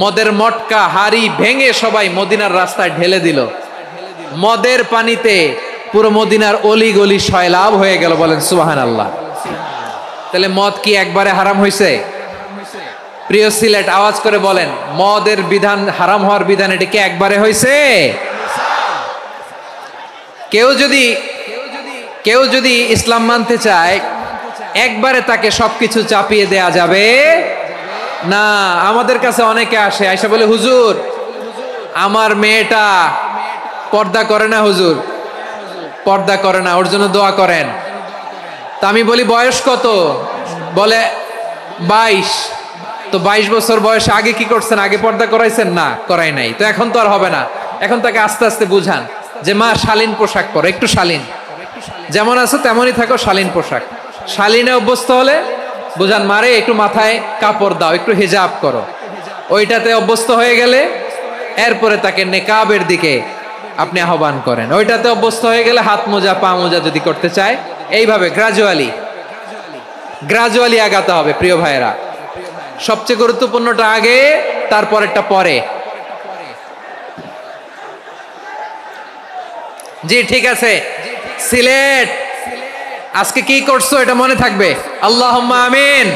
মদের মটকা হাড়ি ভেঙে সবাই মদিনার রাস্তায় ঢেলে দিল। মদের পানিতে পুরো মদিনার অলি গলি সয়লাভ হয়ে গেল। বলেন সুবহানাল্লাহ। তাহলে মদ কি একবারে হারাম হয়েছে? প্রিয় সিলেট, আওয়াজ করে বলেন, মদের বিধান, হারাম হওয়ার বিধান এটা কি একবারে হয়েছে? কেউ যদি ইসলাম মানতে চায় একবারে তাকে সবকিছু চাপিয়ে দেয়া যাবে না। আমাদের কাছে অনেকে আসে, আয়সা বলে, হুজুর আমার মেয়েটা পর্দা করে না, হুজুর পর্দা করে না, ওর জন্য দোয়া করেন। তা আমি বলি বয়স কত? বলে 22। তো 22 বছর বয়সে আগে কি করছেন? আগে পর্দা করাইছেন? না, করাই নাই। তো এখন তো আর হবে না। এখন তাকে আস্তে আস্তে বুঝান যে মা শালীন পোশাক পরো, একটু শালীন, যেমন আছো তেমনই থাকো, শালীন পোশাক। শালীনে অভ্যস্ত হলে বুঝান, মারে একটু মাথায় কাপড় দাও, একটু হিজাব করো। ওইটাতে অভ্যস্ত হয়ে গেলে এরপরে তাকে নেকাবের দিকে আপনি আহ্বান করেন। ওইটাতে অভ্যস্ত হয়ে গেলে হাত মোজা, পা মোজা যদি করতে চায়, এইভাবে গ্রাজুয়ালি আগাতে হবে। প্রিয় ভাইয়েরা, সবচেয়ে গুরুত্বপূর্ণটা আগে, তারপরেরটা পরে। জি ঠিক আছে। সিলেট আজকে কি করছো এটা মনে থাকবে। আল্লাহুম্মা আমিন।